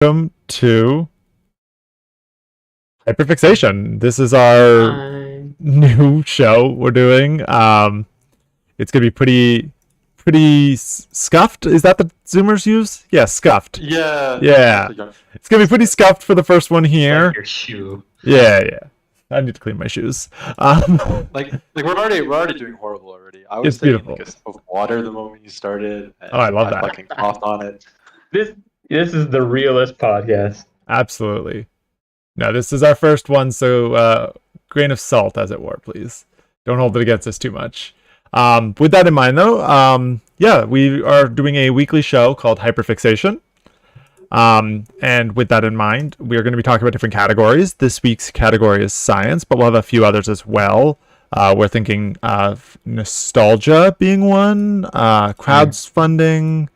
Welcome to Hyperfixation. This is our new show we're doing. It's gonna be pretty scuffed. Is that the Zoomers use? Yeah, scuffed. Yeah. It's gonna be pretty scuffed for the first one here. Like your shoe. Yeah. I need to clean my shoes. Like we're already doing horrible already. I was It's beautiful. like a sip of water the moment you started. And Oh, I love that. fucking coughed on it. This is the realest podcast. Absolutely. No, this is our first one, so grain of salt, as it were, please. Don't hold it against us too much. With that in mind, though, we are doing a weekly show called Hyperfixation. And with that in mind, we are going to be talking about different categories. This week's category is science, but we'll have a few others as well. We're thinking of nostalgia being one, crowdfunding.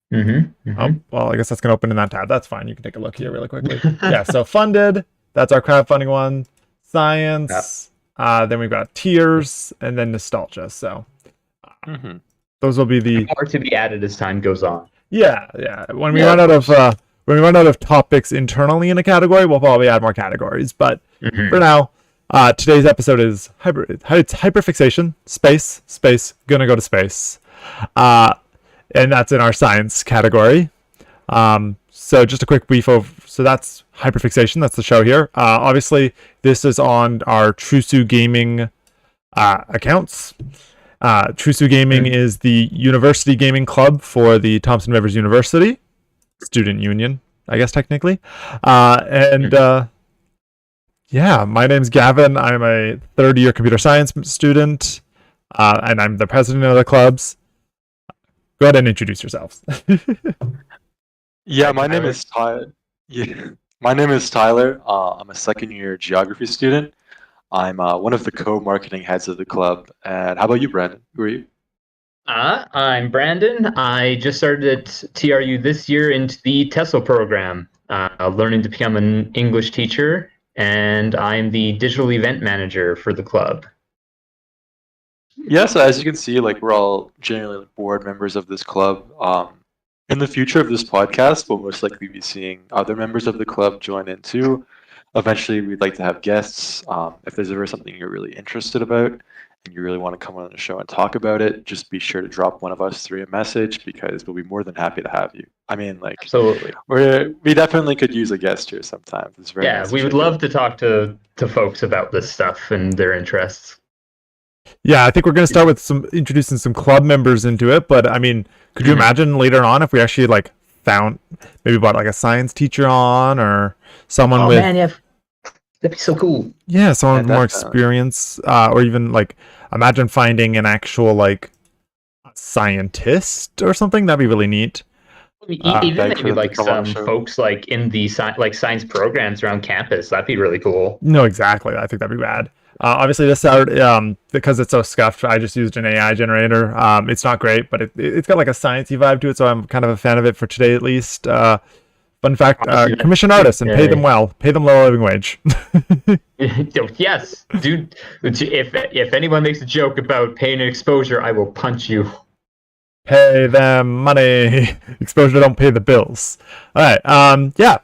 Oh, well, I guess that's going to open in that tab. That's fine. You can take a look here really quickly. Yeah, so funded, that's our crowdfunding one. Science, then we've got tiers, and then nostalgia. So those will be the more to be added as time goes on. Yeah. When we run out of topics internally in a category, we'll probably add more categories. But for now, today's episode is hyperfixation, space, gonna go to space. And that's in our science category. So just a quick brief of, so that's Hyperfixation, that's the show here. Obviously, this is on our Trusu Gaming accounts. Trusu Gaming is the university gaming club for the Thompson Rivers University Student Union, I guess technically. My name's Gavin. I'm a third-year computer science student, and I'm the president of the clubs. Go ahead and introduce yourselves. Yeah, my name is Tyler. Yeah, my name is Tyler. I'm a second-year geography student. I'm one of the co-marketing heads of the club. And how about you, Branden? Who are you? I'm Branden. I just started at TRU this year into the TESOL program, learning to become an English teacher, and I'm the digital event manager for the club. Yeah, so as you can see, we're all generally board members of this club. In the future of this podcast, we'll most likely be seeing other members of the club join in too. Eventually, we'd like to have guests. If there's ever something you're really interested about and you really want to come on the show and talk about it, just be sure to drop one of us through a message because we'll be more than happy to have you. I mean, absolutely. We definitely could use a guest here sometimes. It's very nice we would love to talk to folks about this stuff and their interests. Yeah, I think we're going to start with introducing some club members into it. But I mean, could you imagine later on if we actually found maybe brought a science teacher on or someone with? Man, yeah, that'd be so cool. Yeah, someone with more experience, or even imagine finding an actual scientist or something. That'd be really neat. Even maybe some folks in the science programs around campus. That'd be really cool. No, exactly. I think that'd be rad. Obviously, this out because it's so scuffed. I just used an AI generator. It's not great, but it's got a sciencey vibe to it, so I'm kind of a fan of it for today at least. Fun fact: commission artists and pay them well. Pay them low living wage. Yes, dude. If anyone makes a joke about paying an exposure, I will punch you. Pay them money. Exposure don't pay the bills. All right.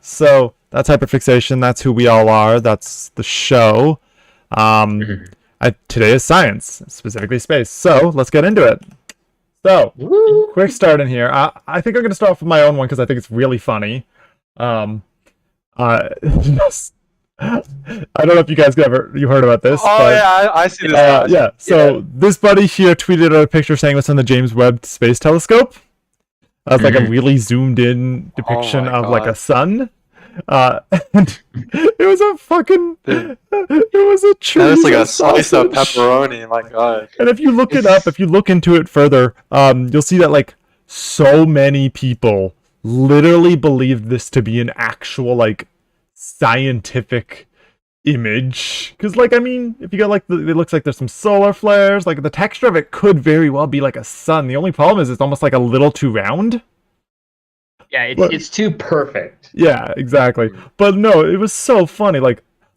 So that's Hyperfixation. That's who we all are. That's the show. Today is science, specifically space. So let's get into it. So, quick start in here. I think I'm going to start off with my own one because I think it's really funny. I don't know if you guys you heard about this. Oh, but, yeah, I see this. So this buddy here tweeted out a picture saying it's on the James Webb Space Telescope. That's a really zoomed in depiction of a sun. And it was a fucking it was a tree. It's a slice of pepperoni, my god. And if you look it up, if you look into it further, you'll see that so many people literally believed this to be an actual scientific image. Because I mean, if you got it looks like there's some solar flares, the texture of it could very well be a sun. The only problem is it's almost a little too round. Yeah, it's too perfect. Yeah, exactly. But no, it was so funny.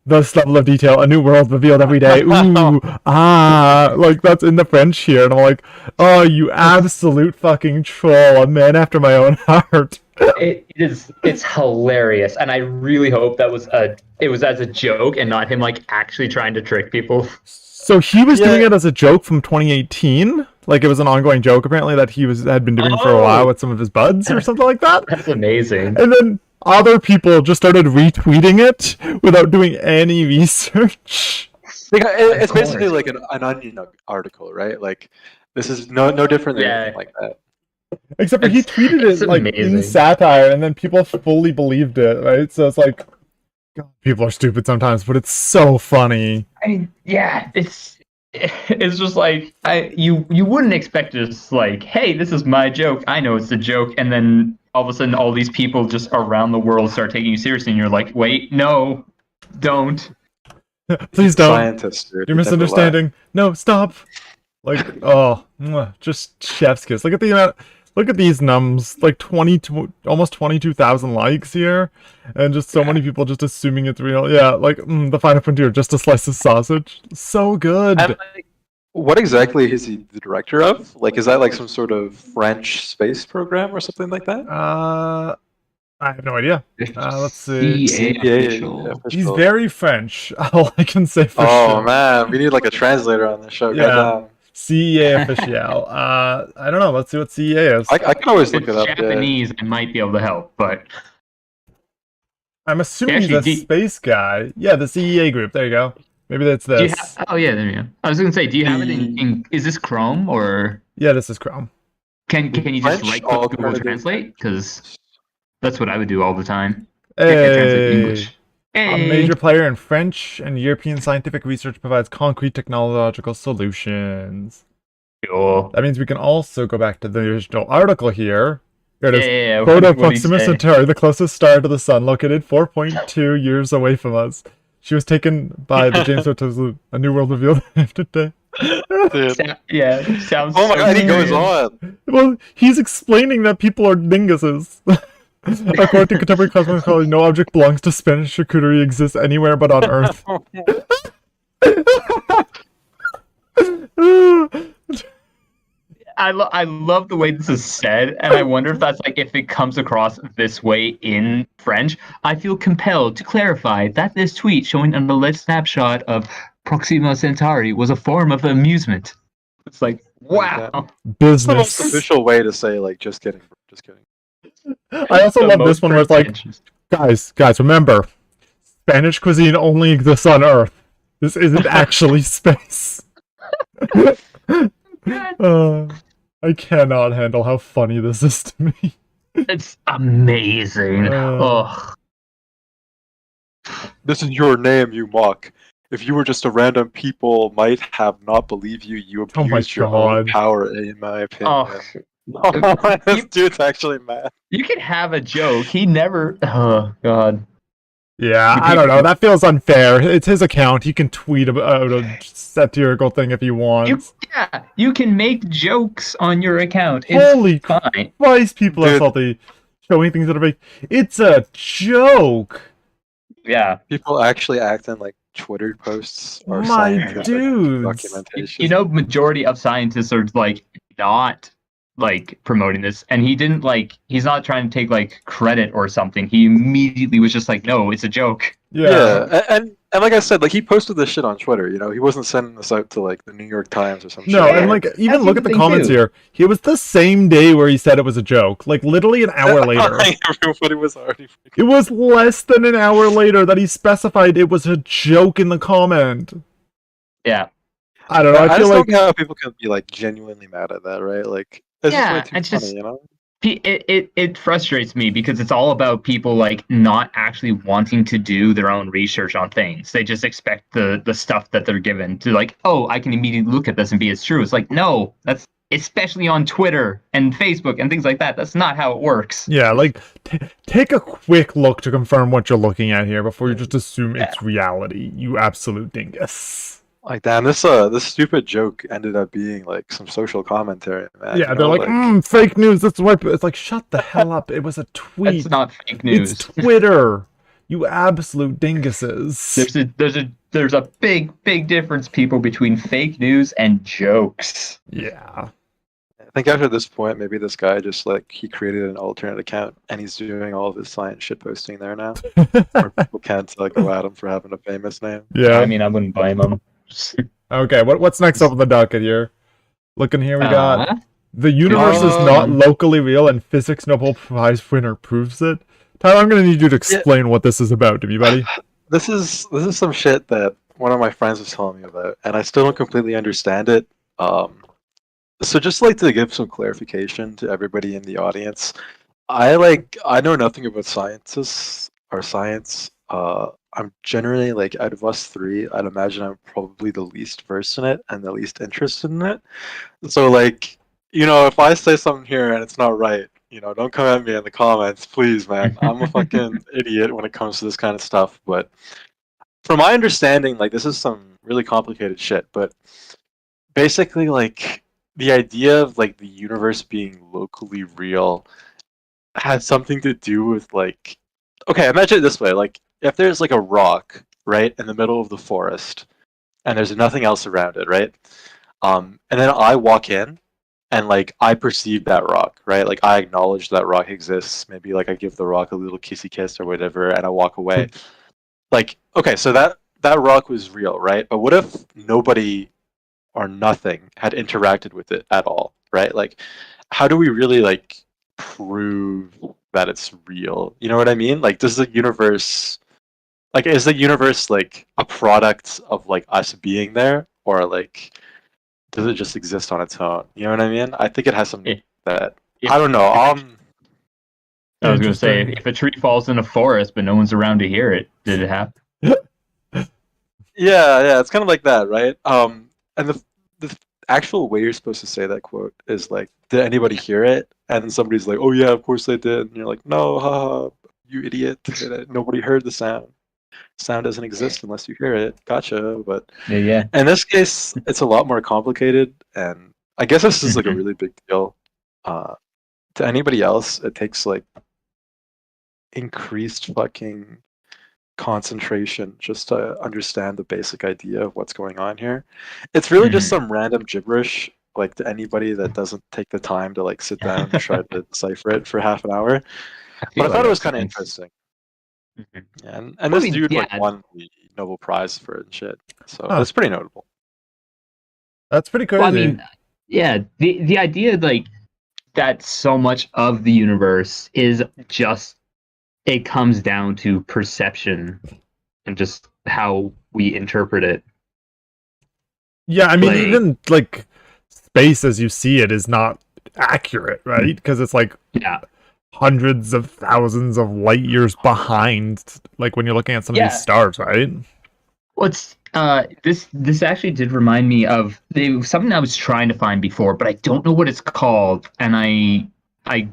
This level of detail, a new world revealed every day. Ooh, that's in the French here. And I'm oh, you absolute fucking troll. A man after my own heart. It's hilarious, and I really hope it was as a joke and not him like actually trying to trick people. So he was doing it as a joke from 2018. Like it was an ongoing joke apparently that had been doing for a while with some of his buds or something like that. That's amazing. And then other people just started retweeting it without doing any research. It's basically like an Onion article, right? Like this is no different than anything like that. Except for he tweeted it like in satire, and then people fully believed it, right? So it's like, God, people are stupid sometimes, but it's so funny. I mean, yeah, it's just like you wouldn't expect it. It's like, hey, this is my joke. I know it's a joke, and then all of a sudden, all these people just around the world start taking you seriously, and you're like, wait, no, don't. Please don't. Scientists, dude. You're misunderstanding. No, stop. Like, just chef's kiss. Look at these nums. Like almost 22,000 likes here, and just so many people just assuming it's real. Yeah, like the final frontier, just a slice of sausage. So good. Like, what exactly is he the director of? Like, is that like some sort of French space program or something like that? I have no idea. Let's see. He's Official. very French. All I can say for Oh sure. man, we need like a translator on the show. Yeah. CEA official. I don't know. Let's see what CEA is. I can always look It's it up. Japanese. I might be able to help, but I'm assuming he's a space guy. Yeah, the CEA group. There you go. Maybe that's this. Oh yeah, there you go. I was gonna say, do you have it in? Is this Chrome or? Yeah, this is Chrome. Can you just right-click Google Translate? Because that's what I would do all the time. Hey. English. Hey. A major player in French and European scientific research provides concrete technological solutions. Cool. That means we can also go back to the original article here. Here it is. Yeah. Proto Proxima Centauri, the closest star to the sun, located 4.2 years away from us. She was taken by the James Webb Telescope. A new world revealed today. Yeah, sounds. Oh my god, he goes on. Well, he's explaining that people are dinguses. According to contemporary cosmology, no object belongs to Spanish charcuterie exists anywhere but on Earth. I love the way this is said, and I wonder if that's like if it comes across this way in French. I feel compelled to clarify that this tweet showing an alleged snapshot of Proxima Centauri was a form of amusement. It's like, wow. Business. It's the most official way to say like, just kidding. I also love this one where it's like, guys, remember, Spanish cuisine only exists on Earth. This isn't actually space. I cannot handle how funny this is to me. It's amazing. This is your name, you mock. If you were just a random people, might have not believed you. You abused your own power, in my opinion. This dude's actually mad. You can have a joke. He never. Oh God. Yeah, I don't know. That feels unfair. It's his account. He can tweet about a satirical thing if he wants. You can make jokes on your account. Holy fine. Christ, people are salty. Showing things that are fake. It's a joke. Yeah. People actually acting like Twitter posts are documentation. You know, majority of scientists are like not like promoting this, and he's not trying to take like credit or something. He immediately was just like, no, it's a joke. Yeah. And like I said, like he posted this shit on Twitter, you know, he wasn't sending this out to like the New York Times or something. No, and like even look at the comments here. It was the same day where he said it was a joke. Like literally an hour later. Everybody was already It was less than an hour later that he specified it was a joke in the comment. Yeah. I don't know. I feel like how people can be like genuinely mad at that, right? Like it's just funny, you know? It frustrates me because it's all about people like not actually wanting to do their own research on things. They just expect the stuff that they're given to like, oh, I can immediately look at this and be it's true. It's like, no, that's especially on Twitter and Facebook and things like that. That's not how it works. Yeah, like take a quick look to confirm what you're looking at here before you just assume it's reality. You absolute dingus. Like, damn, this stupid joke ended up being like some social commentary, man. Yeah, they're like, fake news. That's why it's like, shut the hell up. It was a tweet. It's not fake news. It's Twitter. You absolute dinguses. There's a big difference, people, between fake news and jokes. Yeah. think after this point, maybe this guy just like he created an alternate account and he's doing all of his science shit posting there now. Or people can't like go at him for having a famous name. Yeah. I mean, I wouldn't blame him. Okay, what's next up on the docket here? Looking here, we got the universe is not locally real and physics Nobel Prize winner proves it. Tyler, I'm gonna need you to explain what this is about to me, buddy. This is some shit that one of my friends was telling me about, and I still don't completely understand it. So just like to give some clarification to everybody in the audience, I know nothing about scientists or science. I'm generally like out of us three, I'd imagine I'm probably the least versed in it and the least interested in it. So like, if I say something here and it's not right, don't come at me in the comments, please, man. I'm a fucking idiot when it comes to this kind of stuff. But from my understanding, like this is some really complicated shit. But basically, like the idea of like the universe being locally real has something to do with like, okay, imagine it this way, like if there's like a rock right in the middle of the forest and there's nothing else around it, right? And then I walk in and like I perceive that rock, right? Like I acknowledge that rock exists. Maybe like I give the rock a little kissy kiss or whatever, and I walk away. Like, okay, so that rock was real, right? But what if nobody or nothing had interacted with it at all, right? Like, how do we really like prove that it's real? You know what I mean? Like, does the universe, like, is the universe like a product of like us being there, or like, does it just exist on its own? You know what I mean? I think it has something I don't know. I was gonna say, if a tree falls in a forest but no one's around to hear it, did it happen? Yeah, it's kind of like that, right? And the actual way you're supposed to say that quote is like, did anybody hear it? And then somebody's like, oh yeah, of course they did. And you're like, no, haha, you idiot. Nobody heard the sound. Sound doesn't exist unless you hear it. Gotcha. But Yeah. in this case, it's a lot more complicated. And I guess this is like a really big deal. To anybody else, it takes like increased fucking concentration just to understand the basic idea of what's going on here. It's really just some random gibberish, like to anybody that doesn't take the time to like sit down and try to decipher it for half an hour. But I thought it was kind of interesting. Yeah, and this dude like won the Nobel Prize for it and shit. So that's pretty notable. That's pretty crazy. Well, I mean, yeah, the idea like that so much of the universe is just, it comes down to perception and just how we interpret it. Yeah, I mean, even like space as you see it is not accurate, right? Because it's like hundreds of thousands of light years behind, like when you're looking at some of these stars, right? Well, it's this actually did remind me of something I was trying to find before, but I don't know what it's called, and I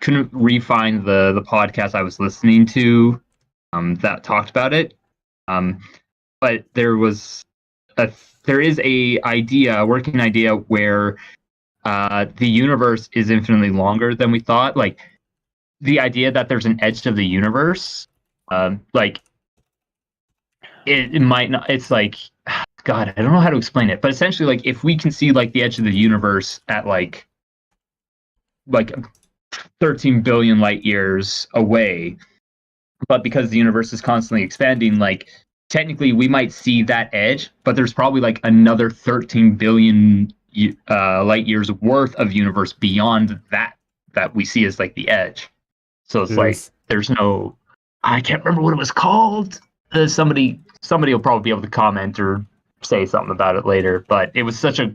couldn't re-find the podcast I was listening to that talked about it. But there is a working idea where the universe is infinitely longer than we thought. Like the idea that there's an edge to the universe, like it might not. It's like, God, I don't know how to explain it, but essentially, like if we can see like the edge of the universe at like 13 billion light years away, but because the universe is constantly expanding, like technically we might see that edge, but there's probably like another 13 billion light years worth of universe beyond that we see as like the edge. So it's like there's no, I can't remember what it was called. Somebody will probably be able to comment or say something about it later, but it was such a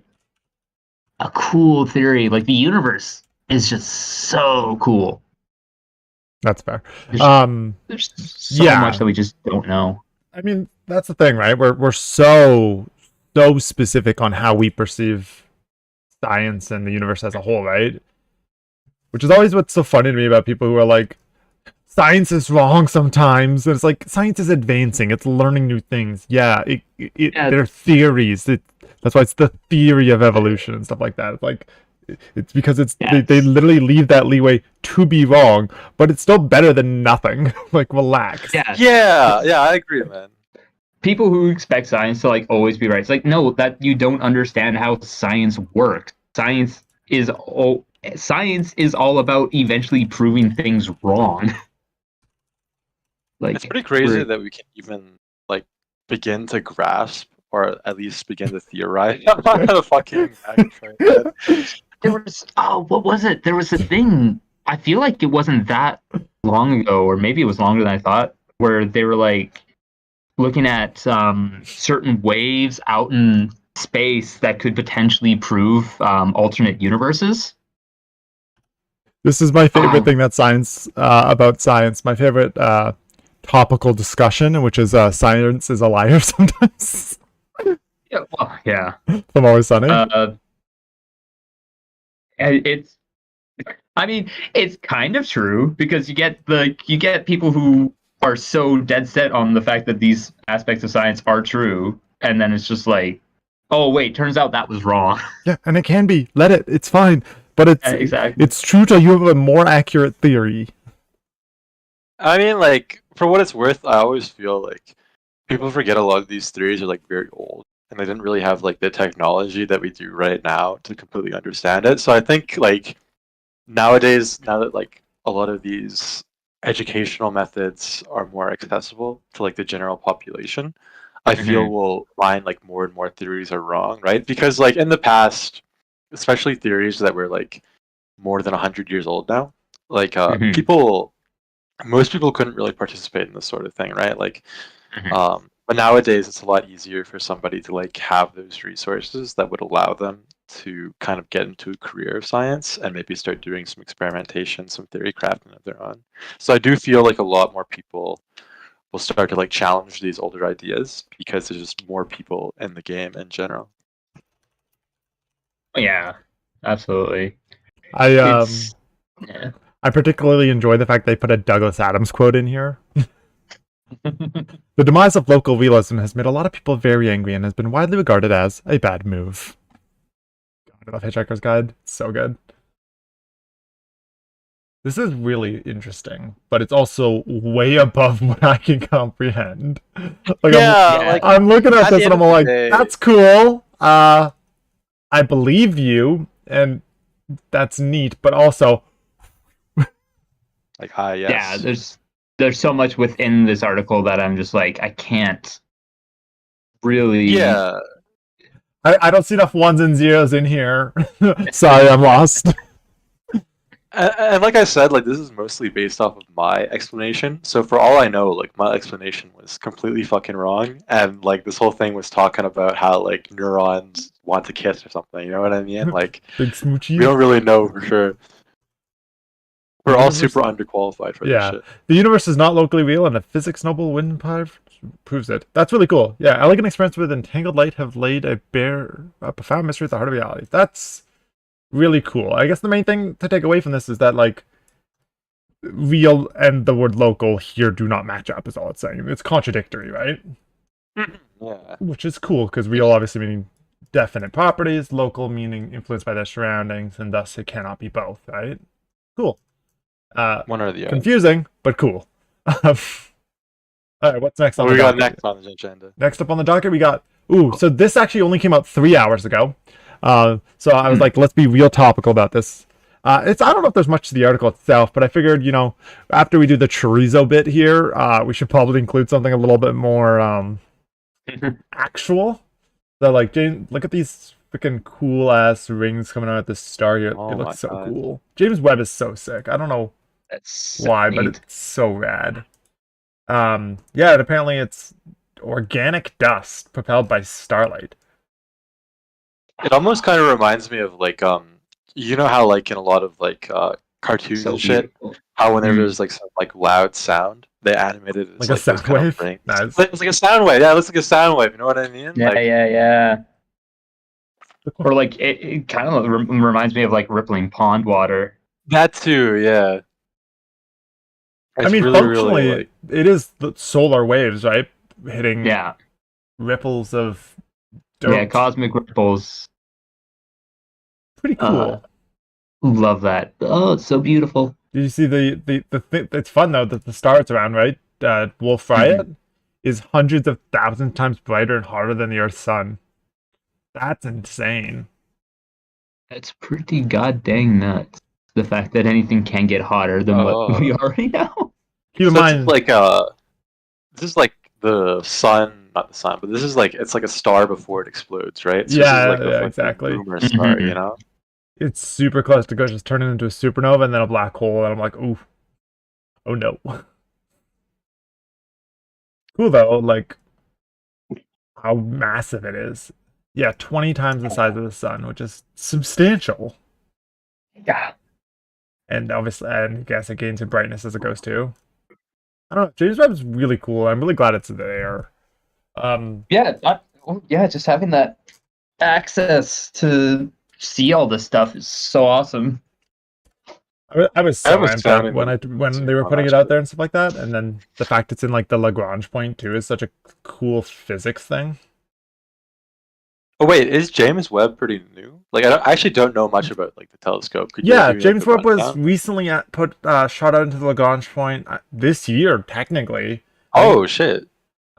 cool theory. Like the universe is just so cool. That's fair. There's so much that we just don't know. I mean, that's the thing, right? We're so specific on how we perceive science and the universe as a whole, right? Which is always what's so funny to me about people who are like, science is wrong sometimes. And it's like, science is advancing. It's learning new things. Yeah, they're theories. That's why it's the theory of evolution and stuff like that. It's like, it's because they literally leave that leeway to be wrong, but it's still better than nothing. Like, relax. Yeah, I agree, man. People who expect science to like always be right, it's like, no, that you don't understand how science works. Science science is all about eventually proving things wrong. Like, it's pretty crazy that we can even like begin to grasp or at least begin to theorize on a fucking there was what was it? There was a thing. I feel like it wasn't that long ago, or maybe it was longer than I thought, where they were like looking at certain waves out in space that could potentially prove alternate universes. This is my favorite thing that science about science. My favorite topical discussion, which is science is a liar sometimes. Yeah, well, yeah. From Always Sunny. It's, I mean, it's kind of true because you get people who are so dead set on the fact that these aspects of science are true, and then it's just like, oh wait, turns out that was wrong. Yeah, and it can be. Let it. It's fine. But it's exactly. It's true till you have a more accurate theory. I mean, like, for what it's worth, I always feel like people forget a lot of these theories are like very old, and they didn't really have like the technology that we do right now to completely understand it. So I think like nowadays, now that like a lot of these educational methods are more accessible to like the general population, I feel we'll find like more and more theories are wrong, right? Because like in the past, especially theories that were like more than 100 years old now, like most people couldn't really participate in this sort of thing, right? Like, but nowadays it's a lot easier for somebody to like have those resources that would allow them to kind of get into a career of science and maybe start doing some experimentation, some theory crafting of their own. So I do feel like a lot more people will start to like challenge these older ideas because there's just more people in the game in general. Yeah, absolutely. I particularly enjoy the fact they put a Douglas Adams quote in here. The demise of local realism has made a lot of people very angry and has been widely regarded as a bad move. God, I love Hitchhiker's Guide. It's so good. This is really interesting, but it's also way above what I can comprehend. Like, I'm looking at this and I'm like, that's cool. I believe you, and that's neat, but also like, yes. Yeah, there's so much within this article that I'm just like, I can't really. Yeah. I don't see enough ones and zeros in here. Sorry, I'm lost. And like I said, like this is mostly based off of my explanation. So for all I know, like my explanation was completely fucking wrong, and like this whole thing was talking about how like neurons want to kiss or something. You know what I mean? Like Big smoochie. We don't really know for sure. We're all super underqualified for this shit. The universe is not locally real, and a physics Nobel wind proves it. That's really cool. Yeah, elegant experiments with entangled light have laid a profound mystery at the heart of reality. That's really cool. I guess the main thing to take away from this is that like real and the word local here do not match up. Is all it's saying. It's contradictory, right? Yeah. Which is cool because real obviously meaning definite properties, local meaning influenced by their surroundings, and thus it cannot be both, right? Cool. One or the other. Confusing, but cool. All right, what's next on the docket? Next on the agenda? Next up on the docket, we got... so this actually only came out 3 hours ago. So I was like, let's be real topical about this. I don't know if there's much to the article itself, but I figured, after we do the chorizo bit here, we should probably include something a little bit more actual. So, like, James, look at these freaking cool-ass rings coming out at the start here. It looks so cool. James Webb is so sick. I don't know why, but it's so rad. And apparently it's organic dust propelled by starlight. It almost kind of reminds me of like you know how like in a lot of like cartoons and shit, how whenever there's like some like loud sound, they animated it as like a sound wave. Nice. It's like a sound wave. Yeah, it looks like a sound wave. You know what I mean? Yeah, yeah. Or like it kind of reminds me of like rippling pond water. That too, yeah. It's functionally, it is the solar waves, right? Hitting ripples of dirt. Yeah, cosmic ripples. Pretty cool. Love that. Oh, it's so beautiful. Did you see the thing? It's fun though that the star it's around, right? Wolf-Rayet is hundreds of thousands times brighter and hotter than the Earth's sun. That's insane. It's pretty goddamn nuts. The fact that anything can get hotter than what we already know. Keep in So mind, it's like this is like the sun, not the sun, but this is like it's like a star before it explodes, right? So this is like a fucking exactly. boomer star, you know? It's super close to go just turning into a supernova and then a black hole, and I'm like, ooh, oh no. Cool though, like how massive it is. Yeah, 20 times the size of the sun, which is substantial. Yeah. And obviously, and I guess it gains in brightness as it goes too. I don't know. James Webb's really cool. I'm really glad it's there. Just having that access to see all this stuff is so awesome. I was so amped up founding when they were putting it out there and stuff like that, and then the fact it's in like the Lagrange point too is such a cool physics thing. Oh wait, is James Webb pretty new? Like I actually don't know much about like the telescope. Could you Yeah, give me, James like, Webb was rundown? recently shot out into the Lagrange point this year, technically. Oh shit!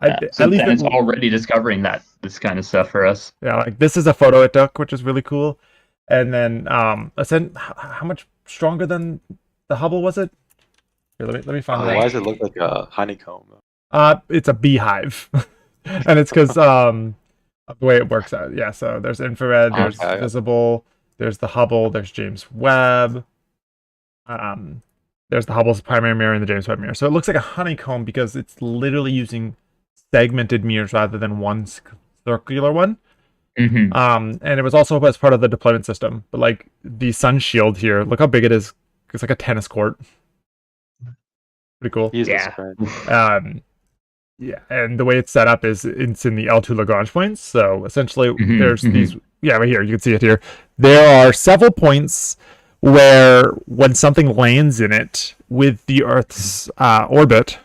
Yeah, so At least it's already discovering this kind of stuff for us. Yeah, like this is a photo it took, which is really cool. And then how much stronger than the Hubble was it? Here, let me find Why does it look like a honeycomb? It's a beehive, and it's because of the way it works out. Yeah, so there's infrared, there's visible, there's the Hubble, there's James Webb. There's the Hubble's primary mirror and the James Webb mirror. So it looks like a honeycomb because it's literally using segmented mirrors rather than one circular one. And it was also as part of the deployment system. But like the sun shield here, look how big it is. It's like a tennis court. Pretty cool. Jesus Christ. Yeah, and the way it's set up is it's in the L2 Lagrange points. So essentially, there's these. Yeah, right here. You can see it here. There are several points where when something lands in it with the Earth's orbit,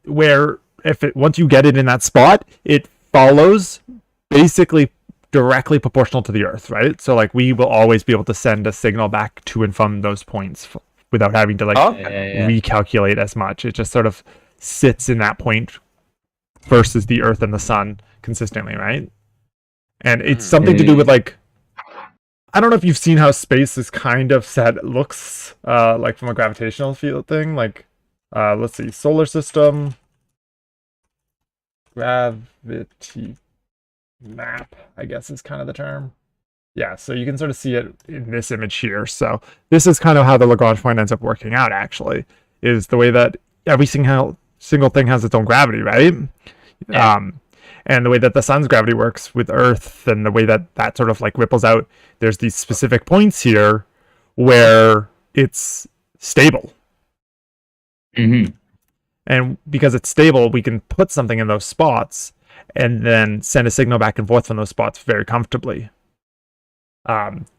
where once you get it in that spot, it follows basically directly proportional to the Earth, right? So like we will always be able to send a signal back to and from those points without having to recalculate as much. It just sort of sits in that point versus the Earth and the sun consistently, right? And it's something to do with like, I don't know if you've seen how space is kind of set looks like from a gravitational field thing. Like, let's see, solar system, gravity map, I guess is kind of the term. Yeah, so you can sort of see it in this image here. So this is kind of how the Lagrange point ends up working out, actually, is the way that every single thing has its own gravity, right? Yeah. And the way that the sun's gravity works with Earth and the way that that sort of like ripples out, there's these specific points here where it's stable. And because it's stable, we can put something in those spots and then send a signal back and forth from those spots very comfortably.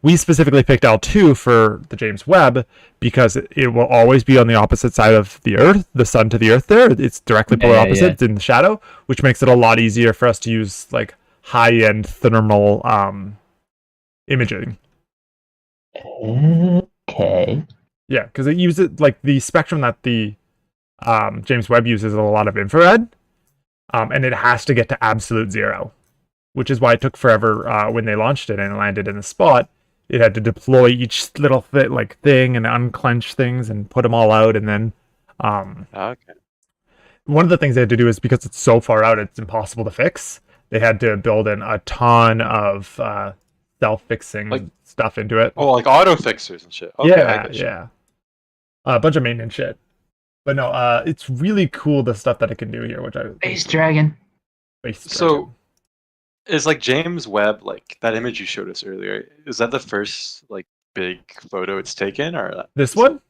We specifically picked L2 for the James Webb because it will always be on the opposite side of the Earth, the sun to the Earth there. It's directly polar opposite. It's in the shadow, which makes it a lot easier for us to use like high-end thermal imaging. Okay. Yeah, because it uses like the spectrum that the James Webb uses a lot of infrared, and it has to get to absolute zero, which is why it took forever when they launched it and it landed in the spot. It had to deploy each little thing and unclench things and put them all out, and then one of the things they had to do is because it's so far out, it's impossible to fix. They had to build in a ton of self-fixing stuff into it. Oh, like auto fixers and shit. Okay, yeah. A bunch of maintenance shit. But no, it's really cool the stuff that it can do here, which I Space Dragon. So is like James Webb, like that image you showed us earlier, is that the first like big photo it's taken, or this one?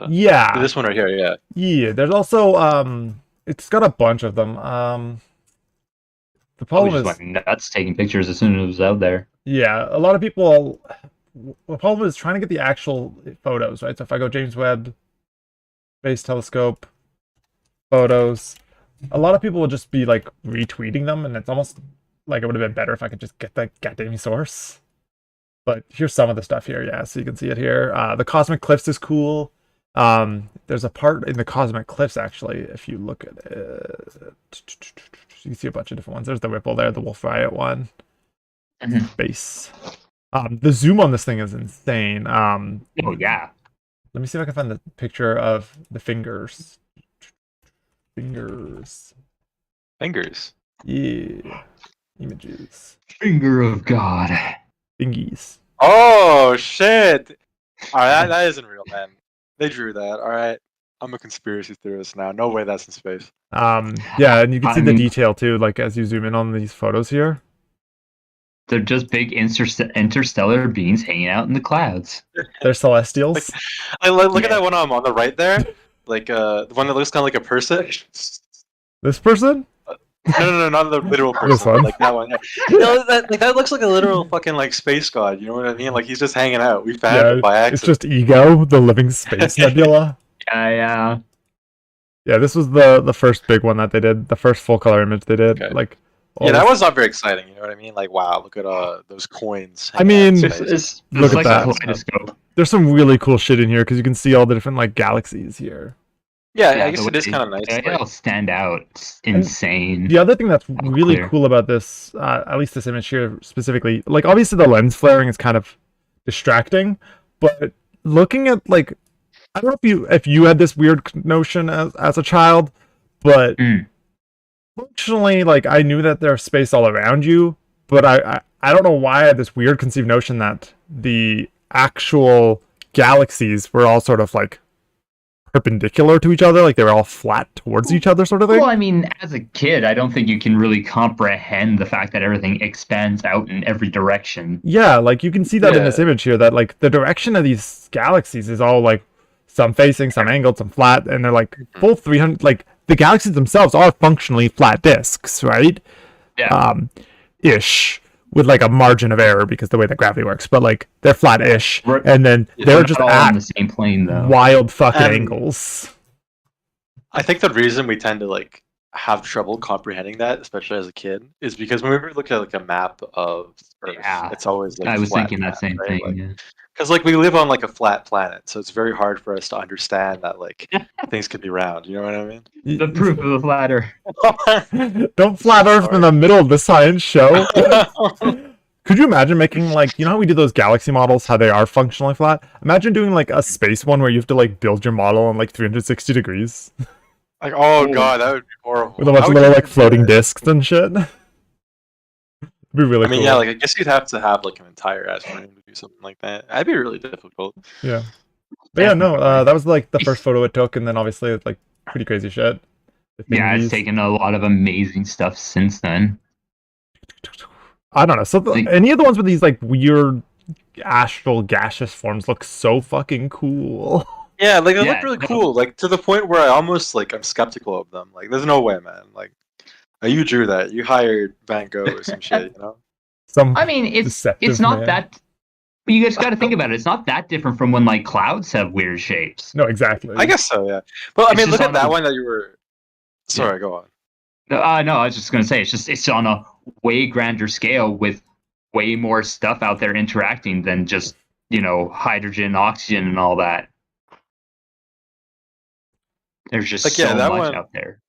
Yeah, this one right here. Yeah, there's also it's got a bunch of them. The problem is went nuts taking pictures as soon as it was out there. Yeah, a lot of people. The problem is trying to get the actual photos, right? So if I go James Webb Space Telescope photos, a lot of people will just be like retweeting them, and it's almost like it would have been better if I could just get the goddamn source. But here's some of the stuff here, yeah, so you can see it here. The Cosmic Cliffs is cool. There's a part in the Cosmic Cliffs, actually, if you look at it. You can see a bunch of different ones. There's the Ripple there, the Wolf Riot one. Base. The zoom on this thing is insane. Oh, yeah. Let me see if I can find the picture of the fingers. Fingers. Yeah. Images. Finger of God. Fingies. Oh shit! Alright, that isn't real, man. They drew that. Alright. I'm a conspiracy theorist now. No way that's in space. Yeah, and you can see the detail too, like as you zoom in on these photos here. They're just big interstellar beings hanging out in the clouds. They're celestials. Look at that one on the right there. Like the one that looks kind of like a person. This person? No, not the literal person. This one? Like that one. No, that looks like a literal fucking like space god. You know what I mean? Like he's just hanging out. We found him by accident. It's just Ego, the living space nebula. Yeah. Yeah, this was the first big one that they did. The first full color image they did. Okay. Like. Yeah, that was not very exciting. You know what I mean? Like, wow, look at those coins. I mean, it's look like at a that. kaleidoscope. There's some really cool shit in here because you can see all the different like galaxies here. Yeah, I guess it is kind of nice. They all stand out. It's insane. The other thing that's really cool about this, at least this image here specifically, like obviously the lens flaring is kind of distracting, but looking at like, I don't know if you had this weird notion as a child, but functionally, like I knew that there's space all around you, but I don't know why I had this weird conceived notion that the actual galaxies were all sort of like perpendicular to each other, like they were all flat towards each other, sort of thing. Well, I mean, as a kid, I don't think you can really comprehend the fact that everything expands out in every direction. Yeah, like you can see that in this image here, that like the direction of these galaxies is all like some facing, some angled, some flat, and they're like full 300. Like the galaxies themselves are functionally flat disks, right? Yeah. Ish. With like a margin of error because the way that gravity works, but like they're flat-ish, and then they're just all at on the same plane though. Wild fucking angles. I think the reason we tend to like have trouble comprehending that, especially as a kid, is because when we look at like a map of Earth, it's always like I was flat thinking that same right? thing. Like, because like we live on like a flat planet, so it's very hard for us to understand that like things could be round. You know what I mean? The proof of the flat Earth. Don't flat Earth in the middle of the science show. Could you imagine making like, you know how we do those galaxy models, how they are functionally flat? Imagine doing like a space one where you have to like build your model on like 360 degrees. Like, oh god, that would be horrible. With a bunch of little like floating discs and shit. It'd be really cool. Yeah, like I guess you'd have to have like an entire asteroid to do something like that. That'd be really difficult. Yeah. But yeah, no, that was like the first photo it took, and then obviously it's like pretty crazy shit. Yeah, it's taken a lot of amazing stuff since then. I don't know. So any of the ones with these like weird astral gaseous forms look so fucking cool. Yeah, like they look really cool. Like to the point where I almost like I'm skeptical of them. Like there's no way, man. Like you drew that. You hired Van Gogh or some shit, you know? I mean, it's not that. But you guys got to think about it. It's not that different from when like clouds have weird shapes. No, exactly. I guess so. Yeah. Well, I mean, look at that one that you were. Sorry, go on. No, I was just gonna say it's on a way grander scale with way more stuff out there interacting than just hydrogen, oxygen, and all that. There's just like, so much out there.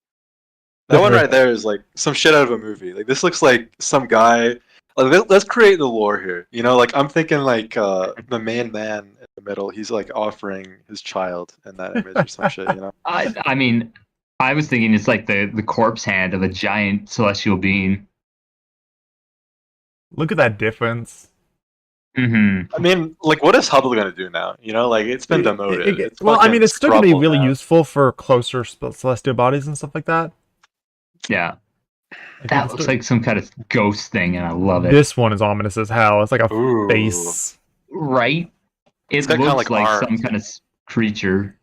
That one right there is like some shit out of a movie. Like this looks like some guy. Like, let's create the lore here. Like I'm thinking like the main man in the middle. He's like offering his child in that image or some shit. I mean, I was thinking it's like the corpse hand of a giant celestial being. Look at that difference. Mm-hmm. I mean, like, what is Hubble gonna do now? Like it's been demoted. It's still gonna be really useful for closer celestial bodies and stuff like that. Yeah. That looks like some kind of ghost thing, and I love it. This one is ominous as hell. It's like a face. Right? It looks like some kind of creature.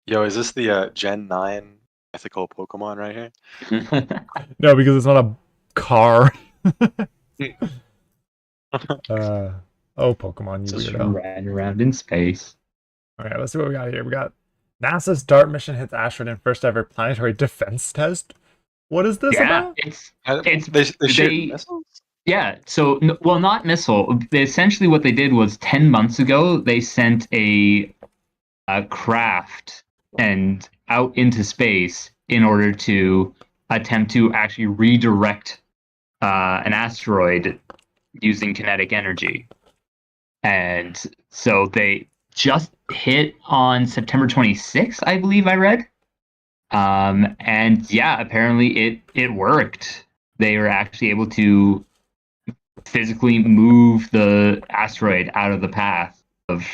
Yo, is this the Gen 9 ethical Pokemon right here? No, because it's not a car. Pokemon, you just weirdo. Ran around in space. Alright, let's see what we got here. We got NASA's DART mission hits asteroid in first ever planetary defense test. What is this about? They shoot missiles? Yeah, so, well, not missile. Essentially what they did was 10 months ago, they sent a craft and out into space in order to attempt to actually redirect an asteroid using kinetic energy. And so they just hit on September 26th, I believe I read. And yeah, apparently it worked. They were actually able to physically move the asteroid out of the path of.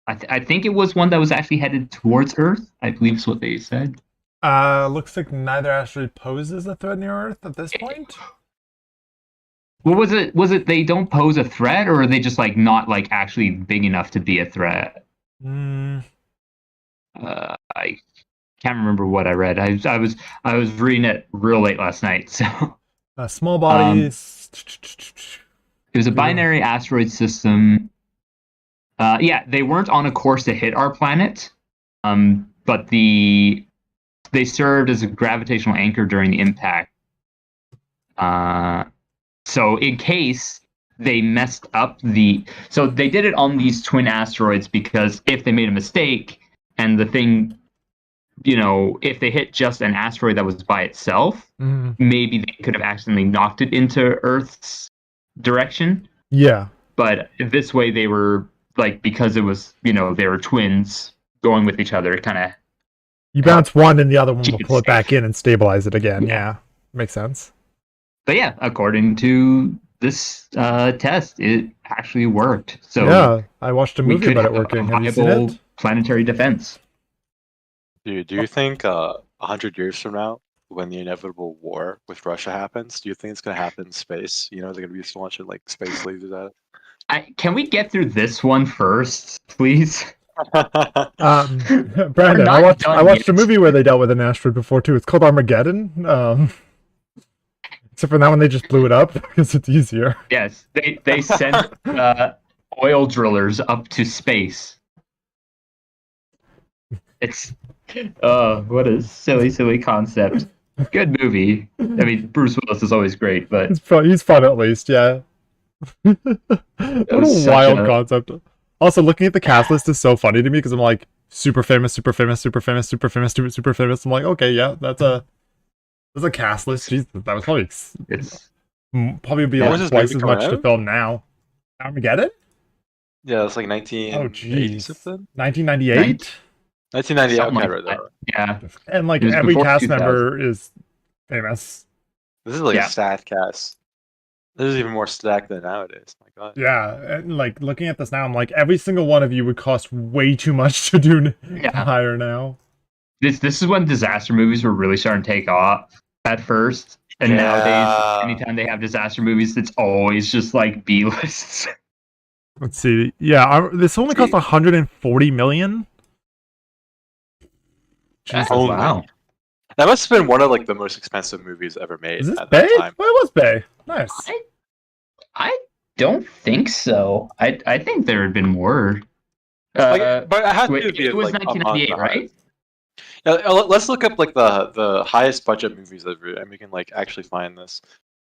I think it was one that was actually headed towards Earth. I believe is what they said. Looks like neither asteroid poses a threat near Earth at this point. What was it? Was it they don't pose a threat, or are they just like not like actually big enough to be a threat? Mm. I can't remember what I read. I was reading it real late last night, so Small bodies. it was a binary asteroid system. Yeah, they weren't on a course to hit our planet, but they served as a gravitational anchor during the impact. So in case they messed up so they did it on these twin asteroids because if they made a mistake and the thing, if they hit just an asteroid that was by itself, maybe they could have accidentally knocked it into Earth's direction. Yeah. But this way they were like, because it was, they were twins going with each other, kind of. You bounce one and the other one will pull it back in and stabilize it again. Yeah. Makes sense. But yeah, according to this test, it actually worked. So yeah, I watched a movie about it working. Have you seen it? Planetary defense. Dude, do you think 100 years from now, when the inevitable war with Russia happens, do you think it's going to happen in space? They're going to be launching like space lasers at it. Can we get through this one first, please? Branden, I watched a movie where they dealt with an asteroid before too. It's called Armageddon. Except for that one, they just blew it up because it's easier. Yes, they sent oil drillers up to space. It's what a silly concept. Good movie. I mean, Bruce Willis is always great, but he's fun at least. Yeah. What a wild concept. Also, looking at the cast list is so funny to me because I'm like super famous, super famous, super famous, super famous, super famous. I'm like, okay, yeah, that's a cast list. Jesus, that was probably probably be like twice as much to film now. Armageddon? Yeah, it's like 1980 something. 1998. 1998. Something Okay, like right. Yeah, and like every cast member is famous. This is like a stat cast. This is even more stacked than nowadays. My God. Yeah, and like looking at this now, I'm like, every single one of you would cost way too much to do to hire now. This is when disaster movies were really starting to take off at first, and nowadays, anytime they have disaster movies, it's always just like B lists. Let's see. Yeah, this only cost 140 million. Jesus, wow. That must have been one of like the most expensive movies ever made. Is this Bay? Well, it was Bay. Nice. I don't think so. I think there had been more. But it had to be. It was 1998, right? Yeah, let's look up like the highest budget movies ever, and we can like actually find this.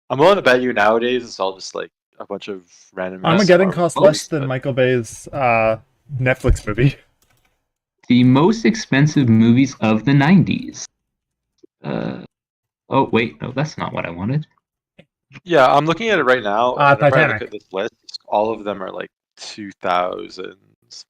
I'm willing to bet you nowadays it's all just like a bunch of random. Armageddon cost less than Michael Bay's Netflix movie. The most expensive movies of the 90s. Oh wait, no, that's not what I wanted. Yeah, I'm looking at it right now. Titanic. I look at this list, all of them are like 2000s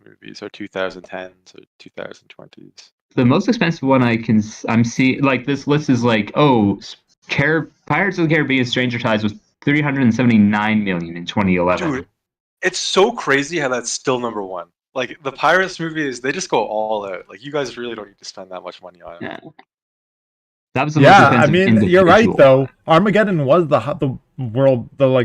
movies or 2010s or 2020s. The most expensive one I'm seeing, like this list is like, Pirates of the Caribbean: Stranger Tides was $379 million in 2011. Dude, it's so crazy how that's still number one. Like the Pirates movies, they just go all out. Like you guys really don't need to spend that much money on it. Yeah. That was the most expensive individual. You're right though. Armageddon was the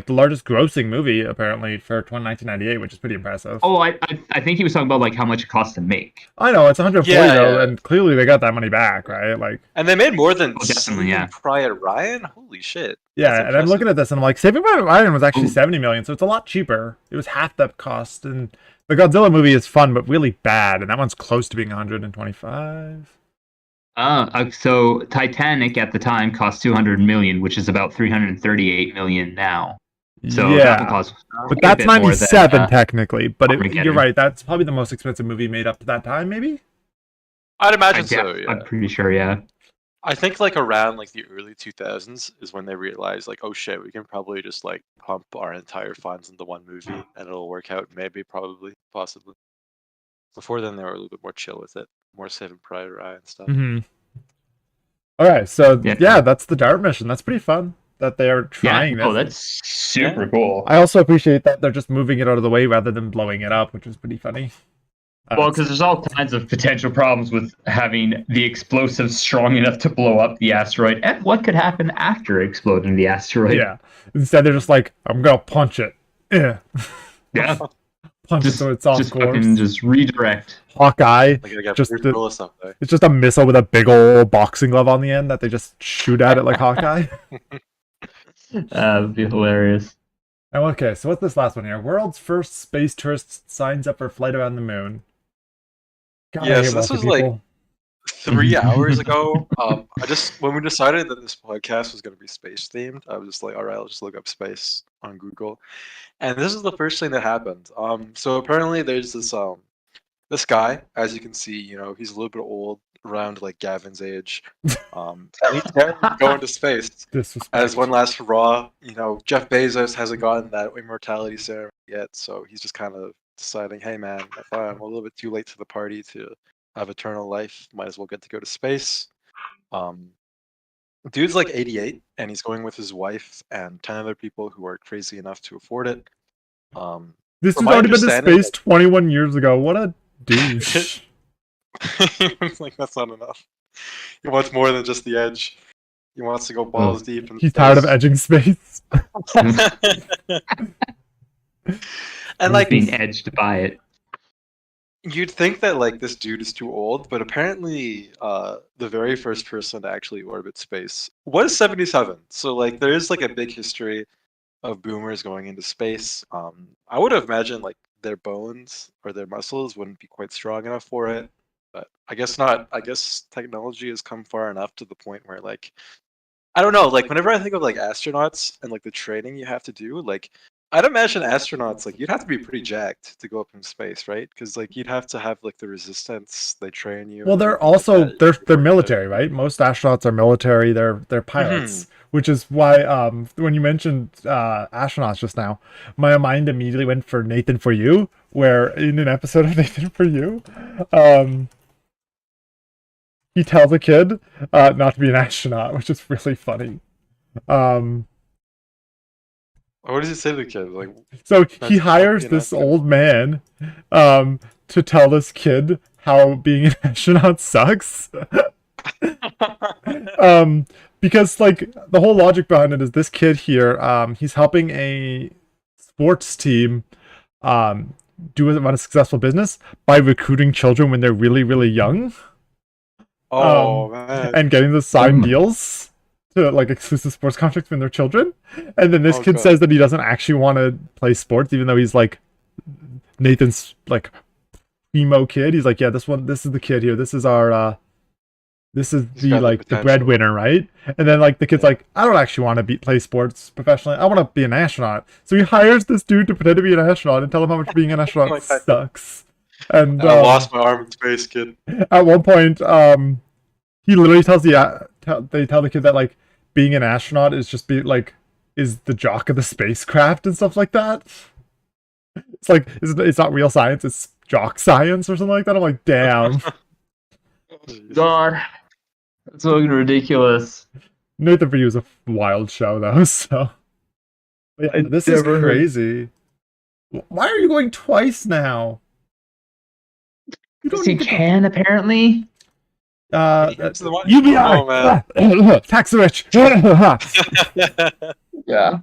largest grossing movie apparently for 1998, which is pretty impressive. Oh, I think he was talking about like how much it cost to make. I know it's 140 though, and clearly they got that money back, right? Like, and they made more than definitely, Private Ryan. Holy shit! Yeah, and I'm looking at this and I'm like, Saving Private Ryan was actually 70 million, so it's a lot cheaper. It was half that cost, and the Godzilla movie is fun but really bad, and that one's close to being 125. So Titanic at the time cost 200 million, which is about 338 million now. So that would cost but that's 97 technically. But you're right. That's probably the most expensive movie made up to that time, maybe. I'd imagine so. Yeah. I'm pretty sure. Yeah. I think like around like the early 2000s is when they realized like, oh shit, we can probably just like pump our entire funds into one movie and it'll work out. Maybe, probably, possibly. Before then, they were a little bit more chill with it, more Saving Private Ryan and stuff. Mm-hmm. Okay, so Yeah. yeah, that's the Dart mission. That's pretty fun that they are trying Oh, this. that's super cool. I also appreciate that they're just moving it out of the way rather than blowing it up, which is pretty funny. Well, because there's all kinds of potential problems with having the explosives strong enough to blow up the asteroid, and what could happen after exploding the asteroid. Yeah. Instead, they're just like, I'm gonna punch it. Yeah. Yeah. Punch it so it's off Just course. fucking just redirect. Hawkeye. Like, I got Just Bruce the- Willis up there. It's just a missile with a big old boxing glove on the end that they just shoot at it like Hawkeye. That'd be hilarious. Oh, okay, so what's this last one here? World's first space tourist signs up for flight around the moon. God, I Yeah, hate so this wealthy was people. 3 hours ago. When we decided that this podcast was going to be space themed, I was just like, all right, I'll just look up space on Google, and this is the first thing that happened. So apparently there's this guy, as you can see, he's a little bit old, around like Gavin's age. And he's going to space Disrespect. as one last hurrah. Jeff Bezos hasn't gotten that immortality ceremony yet, so he's just kind of deciding, hey man, if I'm a little bit too late to the party to have eternal life, might as well get to go to space. Dude's like 88, and he's going with his wife and 10 other people who are crazy enough to afford it. This from has my already been to understanding, space 21 years ago. What a douche. It's like, that's not enough. He wants more than just the edge. He wants to go balls deep. In He's tired of edging space. And like, being edged by it. you'd think that like this dude is too old, but apparently the very first person to actually orbit space was 77. So like there is like a big history of boomers going into space. I would have imagined like their bones or their muscles wouldn't be quite strong enough for it, but I guess not. I guess technology has come far enough to the point where like, I don't know, like whenever I think of like astronauts and like the training you have to do, like I'd imagine astronauts, like you'd have to be pretty jacked to go up in space, right? Because like you'd have to have like the resistance. They train you. Well, and they're everything like also that. they're military, right? Most astronauts are military. They're pilots, which is why when you mentioned astronauts just now, my mind immediately went for Nathan For You, where in an episode of Nathan For You, he tells a kid not to be an astronaut, which is really funny. What does he say to the kid? Like, So That's he hires fucking this epic. old man to tell this kid how being an astronaut sucks. Because like the whole logic behind it is this kid here, he's helping a sports team run a successful business by recruiting children when they're really, really young oh man. and getting them to sign deals to like exclusive sports contracts when they're children. And then this Oh, kid God. says that he doesn't actually want to play sports, even though he's like Nathan's like emo kid. He's like, yeah, this is the kid here. This is our this is He's the got the like the potential. breadwinner, right? And then like the kid's Yeah. like, I don't actually want to play sports professionally. I want to be an astronaut. So he hires this dude to pretend to be an astronaut and tell him how much being an astronaut my God. sucks. And I lost my arm in space, kid. at one point, he literally tells they tell the kid that like being an astronaut is just is the jock of the spacecraft and stuff like that. It's like it's not real science, it's jock science or something like that. I'm like, damn. God, that's fucking ridiculous. Nathan For You is a wild show though, so but yeah, I this is never heard- crazy. Why are you going twice now? You Yes, he need to go- can apparently. It's the one- UBI! Oh, man. Tax the rich! Yeah.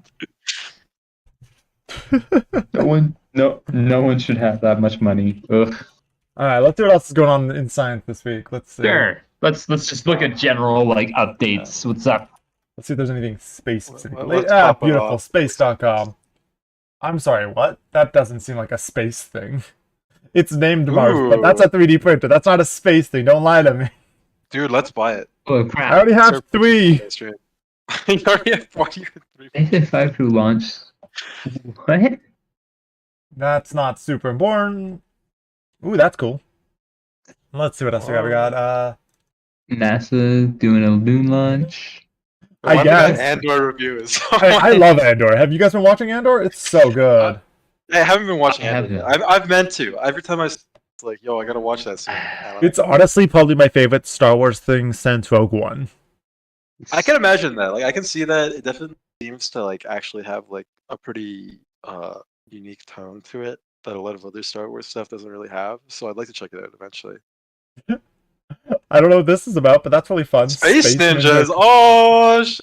No one should have that much money. Ugh. Alright, let's see what else is going on in science this week. Let's see. Sure. Let's just look at general like updates. What's up? Let's see if there's anything space specific. Let's pop it Beautiful. off. Space.com. I'm sorry, what? That doesn't seem like a space thing. It's named Mars, but that's a 3D printer. That's not a space thing. Don't lie to me. Dude, let's buy it. Oh I crap! already have Sir, 3. You already have 3. Nathan 5 to launch. What? That's not super important. Ooh, that's cool. Let's see what else we got. NASA doing a moon launch. I One guess. Andor reviews. I love Andor. Have you guys been watching Andor? It's so good. I haven't been watching I Andor. haven't. I've meant to. Every time it's like, yo, I gotta watch that soon. It's honestly probably my favorite Star Wars thing since Rogue One. I can imagine that. Like, I can see that. It definitely seems to like actually have like a pretty unique tone to it that a lot of other Star Wars stuff doesn't really have. So I'd like to check it out eventually. I don't know what this is about, but that's really fun. Space Ninjas. Oh, Space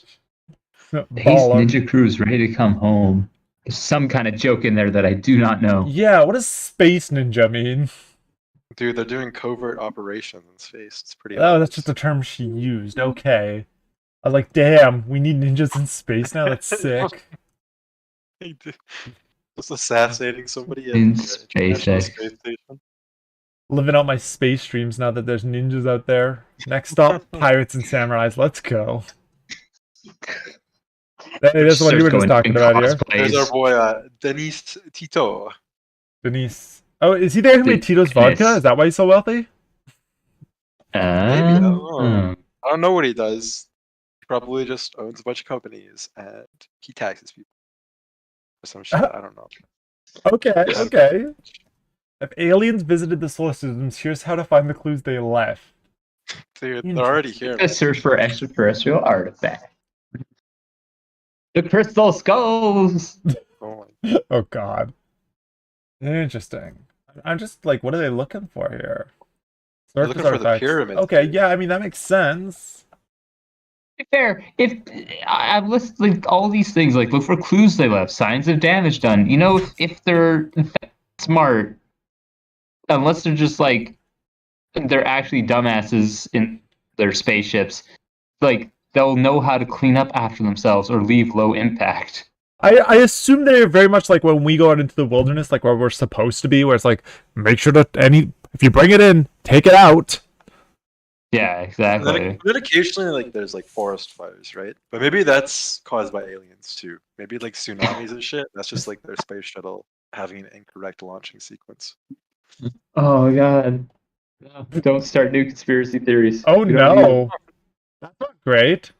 Baller. Ninja Crew's ready to come home. There's some kind of joke in there that I do not know. Yeah, what does Space Ninja mean? dude, they're doing covert operations in space. It's pretty. Oh, that's just a term she used. Okay. I was like, damn, we need ninjas in space now? That's sick. Just assassinating somebody In the SpaceX. International Space Station. Living out my space dreams now that there's ninjas out there. Next stop, pirates and samurais. Let's go. That's what you were just talking about here. There's our boy Denis Tito. Denise. Oh, is he there who made Tito's vodka? Is that why he's so wealthy? Maybe, I don't know. I don't know what he does. He probably just owns a bunch of companies and he taxes people or some shit. I don't know. Okay, okay. If aliens visited the solar systems, here's how to find the clues they left. Dude, they're already here. A search for extraterrestrial artifact. The crystal skulls. Oh my. Oh god. Interesting. I'm just like, what are they looking for here? They're looking for the pyramids. Okay, dude. yeah, I mean that makes sense. To be fair, if I've listed like all these things, like look for clues they left, signs of damage done. You know, if they're smart, unless they're just like they're actually dumbasses in their spaceships, like they'll know how to clean up after themselves or leave low impact. I assume they're very much like when we go out into the wilderness, like where we're supposed to be, where it's like, make sure that if you bring it in, take it out. Yeah, exactly. Then occasionally, like, there's like forest fires, right? But maybe that's caused by aliens too. Maybe like tsunamis and shit. That's just like their space shuttle having an incorrect launching sequence. Oh god. No, don't start new conspiracy theories. Oh We don't no. That's not great.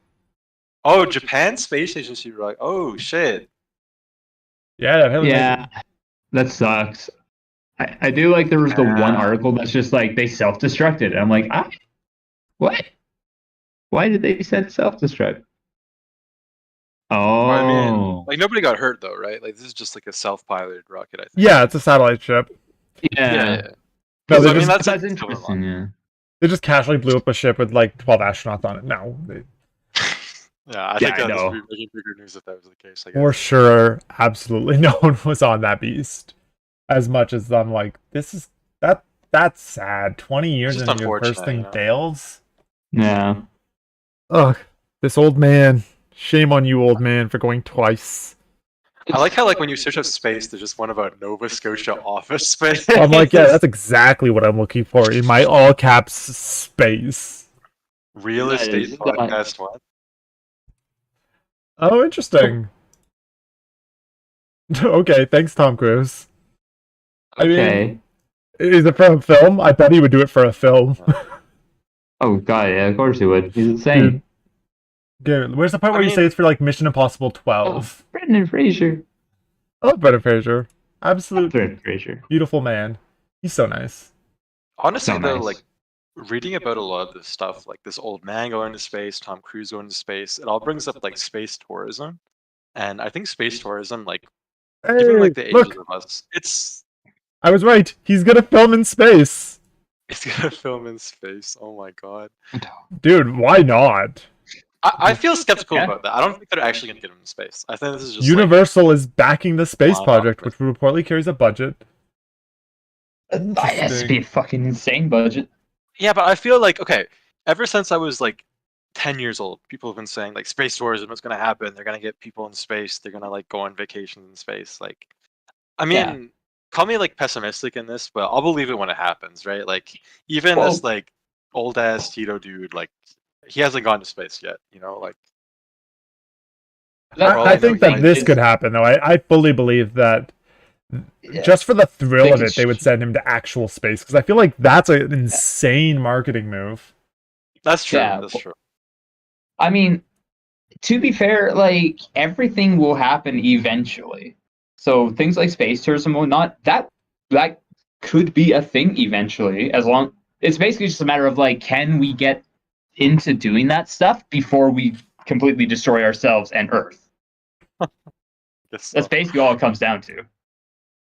Oh, Japan Space Agency, like, oh shit. Yeah, that need- Yeah, that sucks. I do like there was the one article that's just like they self-destructed. I'm like, what? Why did they self-destruct? Oh, I mean, like nobody got hurt though, right? Like this is just like a self-piloted rocket, I think. Yeah, it's a satellite ship. yeah. No, I mean, That's that's interesting. Yeah. They just casually blew up a ship with like 12 astronauts on it. No, Yeah, I think I that know. would be making bigger news if that was the case. I guess. for sure, absolutely no one was on that beast. As much as I'm like, that's sad. 20 years It's into just your first unfortunate, thing you know? fails. Yeah. Ugh, this old man. Shame on you, old man, for going twice. I like how like when you search up space, there's just one about Nova Scotia office space. I'm like, yeah, that's exactly what I'm looking for in my all caps space. Real That estate is podcast one. Oh, interesting. Okay, thanks, Tom Cruise. I mean, Okay. is it for a film? I bet he would do it for a film. Oh god, yeah, of course he would. He's insane. Dude, where's the part where you mean- say it's for like Mission Impossible Oh, 12? Brendan Fraser. I love Brendan Fraser. Absolute Brendan Fraser. beautiful man. He's so nice. Honestly, So though, nice. like reading about a lot of this stuff, like this old man going to space, Tom Cruise going to space, it all brings up like space tourism, and I think space tourism, like given like the Hey, ages look, of us, it's I was right. He's gonna film in space. gonna film in space. Oh my god, Dude, why not? I feel skeptical Yeah. about that. I don't think they're actually gonna get him in space. I think this is just Universal is backing the space Wow. project, which reportedly carries a budget. That has to be a fucking insane budget. yeah, but I feel like okay. Ever since I was like 10 years old, people have been saying like space tourism is gonna happen. They're gonna get people in space. They're gonna like go on vacation in space. Like, I mean. Yeah. Call me like pessimistic in this, but I'll believe it when it happens, right? Like even Well- as like old ass Tito dude, like he hasn't gone to space yet, you know, like I think that this could happen, though. I fully believe that Just for the thrill They of could it, they would send him to actual space, because I feel like that's an insane marketing move. That's true. Yeah. That's true. I mean, to be fair, like everything will happen eventually. So things like space tourism will not that could be a thing eventually. As long it's basically just a matter of like, can we get into doing that stuff before we completely destroy ourselves and Earth? Guess so. That's basically all it comes down to.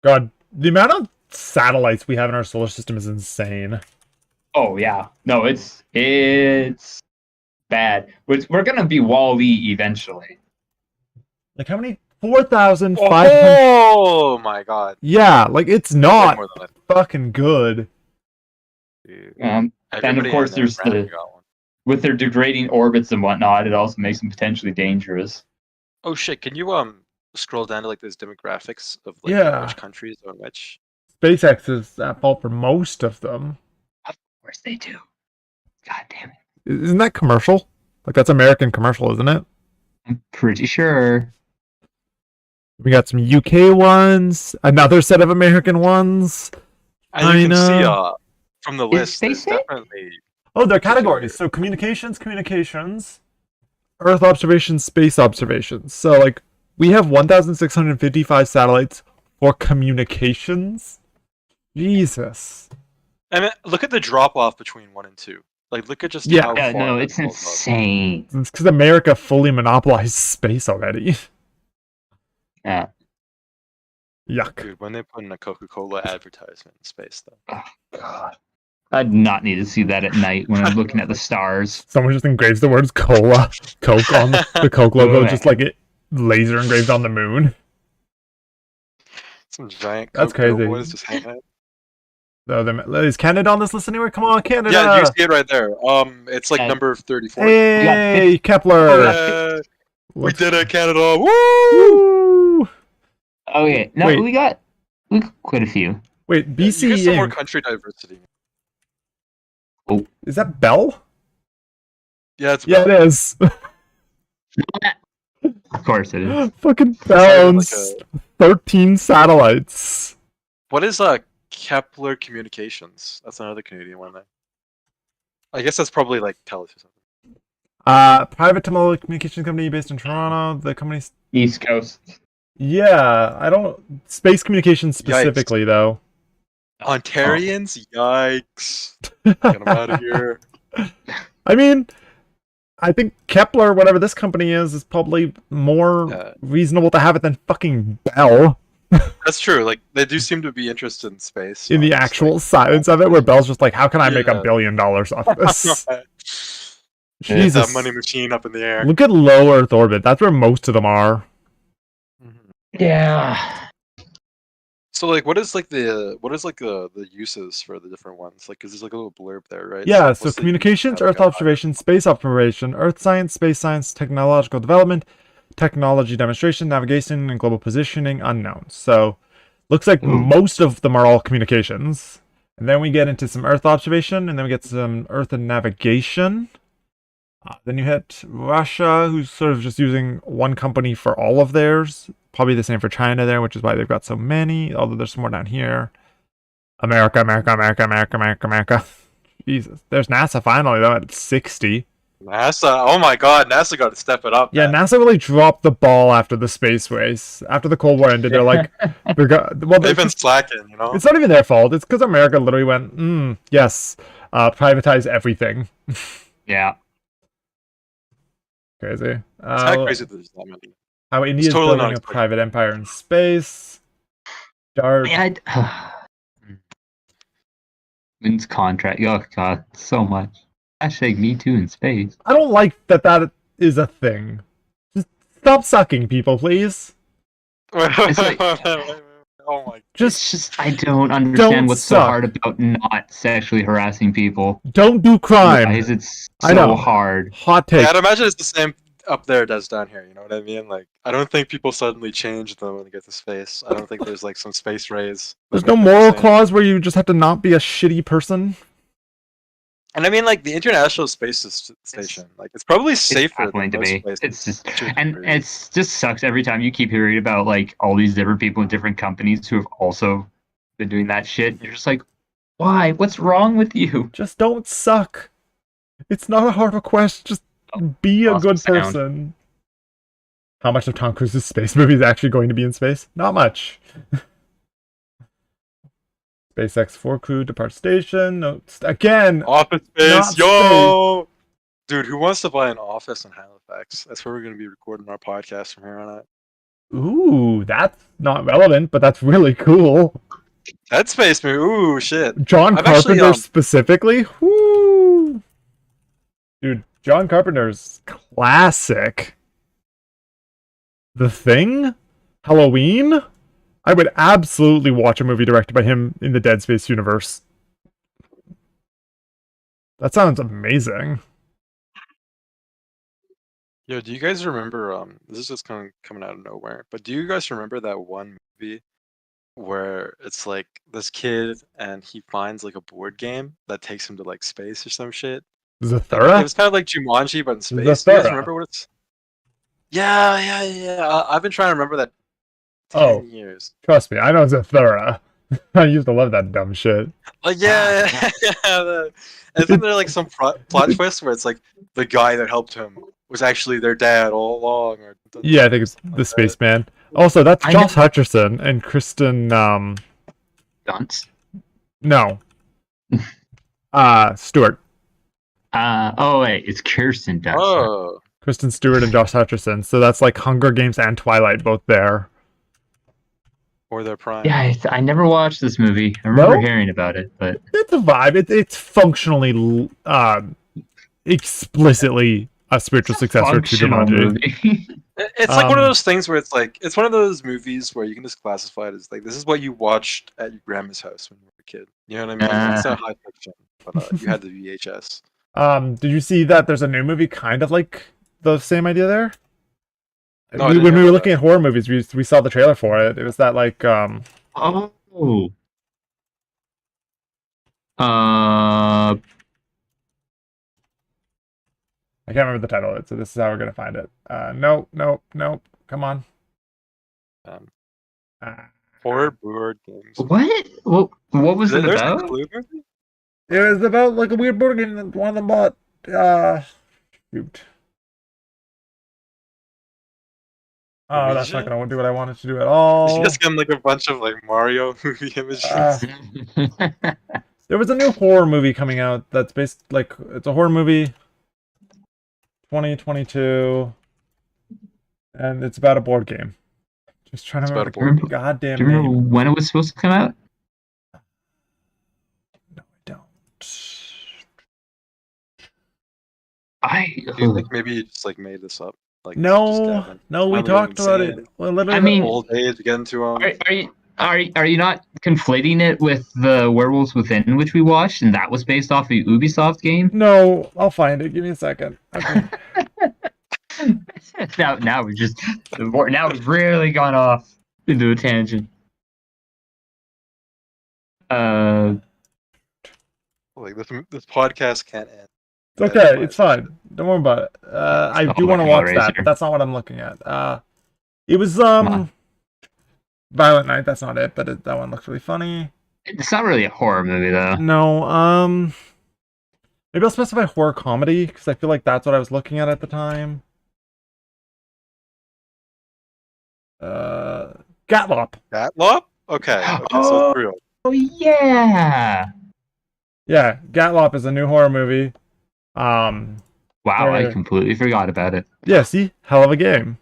God, the amount of satellites we have in our solar system is insane. Oh yeah, no, it's bad. We're gonna be Wall-E eventually. Like, how many? 4,500. Oh my god. Yeah, like, it's Way not more than I fucking good. Dude. And of Everybody course, and their there's Branden the got one. with their degrading orbits and whatnot, it also makes them potentially dangerous. Oh shit! Can you scroll down to like those demographics of like Yeah. which countries or which? SpaceX is at fault for most of them. Of course they do. God damn it. Isn't that commercial? Like, that's American commercial, isn't it? I'm pretty sure. We got some UK ones, another set of American ones. And you can see China. from the Is list, there's SpaceX? definitely Oh, they're categories. So communications, Earth observations, space observations. So, like, we have 1,655 satellites for communications. Jesus. I mean, look at the drop off between 1 and 2. Like, look at just Yeah. how Yeah, far no, that it's falls off. insane. It's because America fully monopolized space already. Yeah. Yuck. Dude, when they put in a Coca-Cola advertisement in space, though. Oh god. I'd not need to see that at night when I'm looking at the stars. Someone just engraves the words cola, Coke on the Coke logo, just like it laser engraved on the moon. Some giant That's Coke crazy. billboards just hanging out. Oh, is Canada on this list anywhere? Come on, Canada! Yeah, you see it right there. It's like Yeah. number 34. Hey, Kepler! Yeah, we did it, Canada! Woo! Woo! Okay, no, Wait. we got quite a few. Wait, You BC get some more Inc. country diversity. Is that Bell? Yeah, it's Yeah, about- it is. Of course it is. Fucking not even like Bell's 13 satellites. What is Kepler Communications? That's another Canadian one. I guess that's probably like TELUS or something. Private telecommunications company based in Toronto. The company's East Coast. yeah. I don't space communications specifically though. Ontarians? Yikes. Get them out of here. I mean, I think Kepler, whatever this company is probably more reasonable to have it than fucking Bell. That's true. Like, they do seem to be interested in space. In the honestly. actual science of it, where Bell's just like, how can I make $1 billion off this? Get Jesus. that money machine up in the air. Look at low Earth orbit. That's where most of them are. Yeah. So, like, what is the uses for the different ones? Like, 'cause there's like a little blurb there, right? Yeah, Like, so what's the communications, use? Earth observation, space observation, Earth science, space science, technological development, technology demonstration, navigation, and global positioning unknown. So, looks like most of them are all communications. And then we get into some Earth observation, and then we get some Earth and navigation. Then you hit Russia, who's sort of just using one company for all of theirs. Probably the same for China there, which is why they've got so many, although there's some more down here. America. Jesus. There's NASA finally, though, at 60. NASA. Oh my god, NASA got to step it up. Yeah, man. NASA really dropped the ball after the space race. After the Cold War ended, they're like, They've been slacking, you know? it's not even their fault. It's because America literally went, yes, privatize everything. Yeah. Crazy. It's kind of crazy that there's that many. How India's totally building not a expected. private empire in space. DART. Wins contract. Oh god, so much. Hashtag me too in space. I don't like that is a thing. Just stop sucking people, please. It's like- Oh my. Just It's just I don't understand Don't what's so suck. hard about not sexually harassing people. don't do crime. Why is it so I know. hard? Hot take. Yeah, I'd imagine it's the same up there as down here. You know what I mean? Like, I don't think people suddenly change them when they get to space. I don't think there's like some space rays. There's no moral clause where you just have to not be a shitty person. And I mean, like the International Space Station, like it's probably It's safer baffling than to most me. places. It's just to a and degree. it's just sucks every time you keep hearing about like all these different people in different companies who have also been doing that shit. You're just like, why? What's wrong with you? Just don't suck. It's not a hard request. Just be a lost good the sound. person. How much of Tom Cruise's space movie is actually going to be in space? Not much. SpaceX 4 crew depart station. No, again. Office not Space, yo! Dude, who wants to buy an office in Halifax? That's where we're going to be recording our podcast from here on out. Ooh, that's not relevant, but that's really cool. Dead Space movie, ooh, shit. John I've Carpenter actually, specifically? Woo! Dude, John Carpenter's classic. The Thing? Halloween? I would absolutely watch a movie directed by him in the Dead Space universe. That sounds amazing. Yo, do you guys remember, this is just kind of coming out of nowhere, but do you guys remember that one movie where it's like this kid and he finds like a board game that takes him to like space or some shit? Like, it Zathura? was kind of like Jumanji, but in space. Do you guys Zathura. remember what it's? Yeah. I've been trying to remember that 10 Oh, years. trust me, I know Zathura. I used to love that dumb shit. Like, yeah. Isn't there like some plot twist where it's like the guy that helped him was actually their dad all along? Or Yeah, I think it's the Spaceman. Also, that's Josh Hutcherson and Kristen. Dunst. No. Stewart. Oh wait, it's Kirsten Dunst. Oh, Kristen Stewart and Josh Hutcherson. So that's like Hunger Games and Twilight both there. or their prime. Yeah, I never watched this movie. I remember No? hearing about it, but It's a vibe. It's functionally, explicitly a spiritual successor to functional Jumanji. movie. It's like one of Um, those things where it's like it's one of those movies where you can just classify it as like this is what you watched at your grandma's house when you were a kid. You know what I mean? It's not high fiction, but you had the VHS. Did you see that there's a new movie kind of like the same idea there? No, I when didn't we know were about looking that. at horror movies, we saw the trailer for it. It was that like Oh. I can't remember the title of it, so this is how we're gonna find it. Nope. Come on. Um, Uh, horror board games. What? What was it There's a about? Clue movie? it was about like a weird board game that one of them bought. Shoot. Oh, that's not Amnesia? gonna do what I wanted to do at all. You just got like a bunch of like Mario movie images. There was a new horror movie coming out that's based like it's a horror movie 2022 and it's about a board game. Just trying to It's about remember a board the goddamn Do you remember name. when it was supposed to come out? No, I don't. Do you think maybe you just like made this up? Like just No, Gavin? no, we I'm talked about insane. it. Well, literally, I mean- Old age, get into Are you not conflating it with the Werewolves Within, which we watched, and that was based off a Ubisoft game? no, I'll find it. Give me a second. Okay. now we've really gone off into a tangent. like this podcast can't end. It's okay. It's fine. Don't worry about it. I do want to watch that, Hellraiser. but that's not what I'm looking at. It was on. Violent Night. That's not it, but that one looks really funny. It's not really a horror movie though. No, maybe I'll specify horror comedy because I feel like that's what I was looking at the time. Gatlop. Gatlop? Okay, so Oh. it's real. Oh yeah! Yeah, Gatlop is a new horror movie. Wow, I Yeah. completely forgot about it. Yeah, see, hell of a game.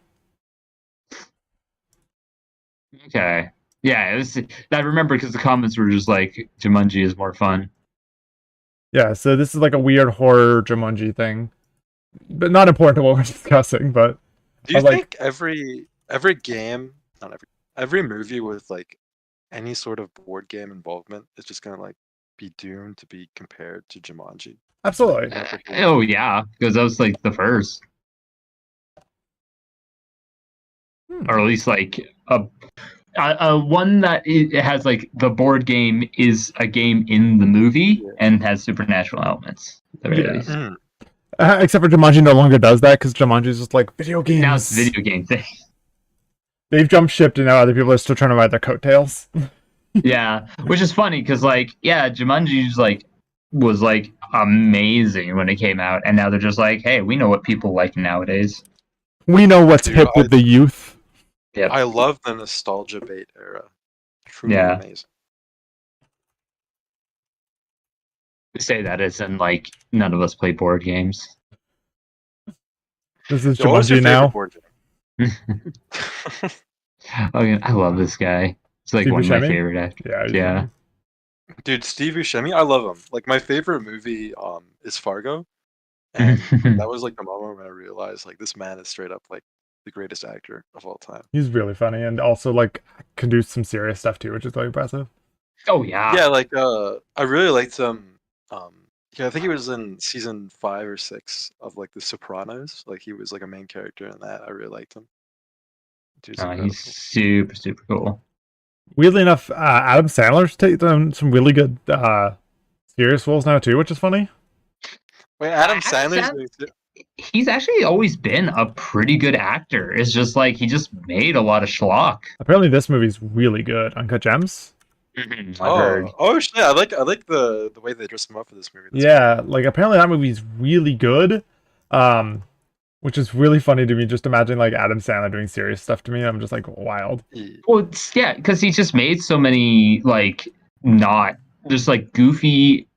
Okay. Yeah, it was. I remember because the comments were just like, Jumanji is more fun. Yeah, so this is like a weird horror Jumanji thing, but not important to what we're discussing. But Do you I like- think every game, not every movie with like any sort of board game involvement is just gonna like be doomed to be compared to Jumanji? absolutely, Oh yeah, because that was like the first, or at least like One that it has like the board game is a game in the movie and has supernatural elements. At the very least. Mm. Except for Jumanji no longer does that because Jumanji is just like video games. Now it's a video game thing. They've jumped ship and now other people are still trying to ride their coattails. Yeah, which is funny because Jumanji's was amazing when it came out, and now they're just like, hey, we know what people like nowadays. We know what's hip with the youth. Yeah, I love the nostalgia bait era. Truly Yeah. amazing. we say that as in none of us play board games. This is Yo, what's your Jumanji favorite now. board game? I love this guy. It's like Steve one of my Buscemi? favorite actors. Yeah. Dude, Steve Buscemi, I love him. Like my favorite movie is Fargo. And that was like the moment when I realized like this man is straight up like the greatest actor of all time. He's really funny and also like can do some serious stuff too, which is really impressive. Oh yeah. Yeah, like I really liked him. Yeah, I think he was in season 5 or 6 of like The Sopranos. Like he was like a main character in that. I really liked him. Dude's incredible. He's super super cool. Weirdly enough, Adam Sandler's taken some really good serious roles now too, which is funny. Wait, Adam Adam Sandler's Sand- doing it? He's actually always been a pretty good actor. It's just like he just made a lot of schlock. Apparently this movie's really good. Uncut Gems. I've heard. Oh shit! I like the way they dressed him up for this movie. That's Yeah, like apparently that movie's really good. Which is really funny to me. Just imagine like Adam Sandler doing serious stuff to me. I'm just like wild. cool. Well, because he's just made so many not just goofy,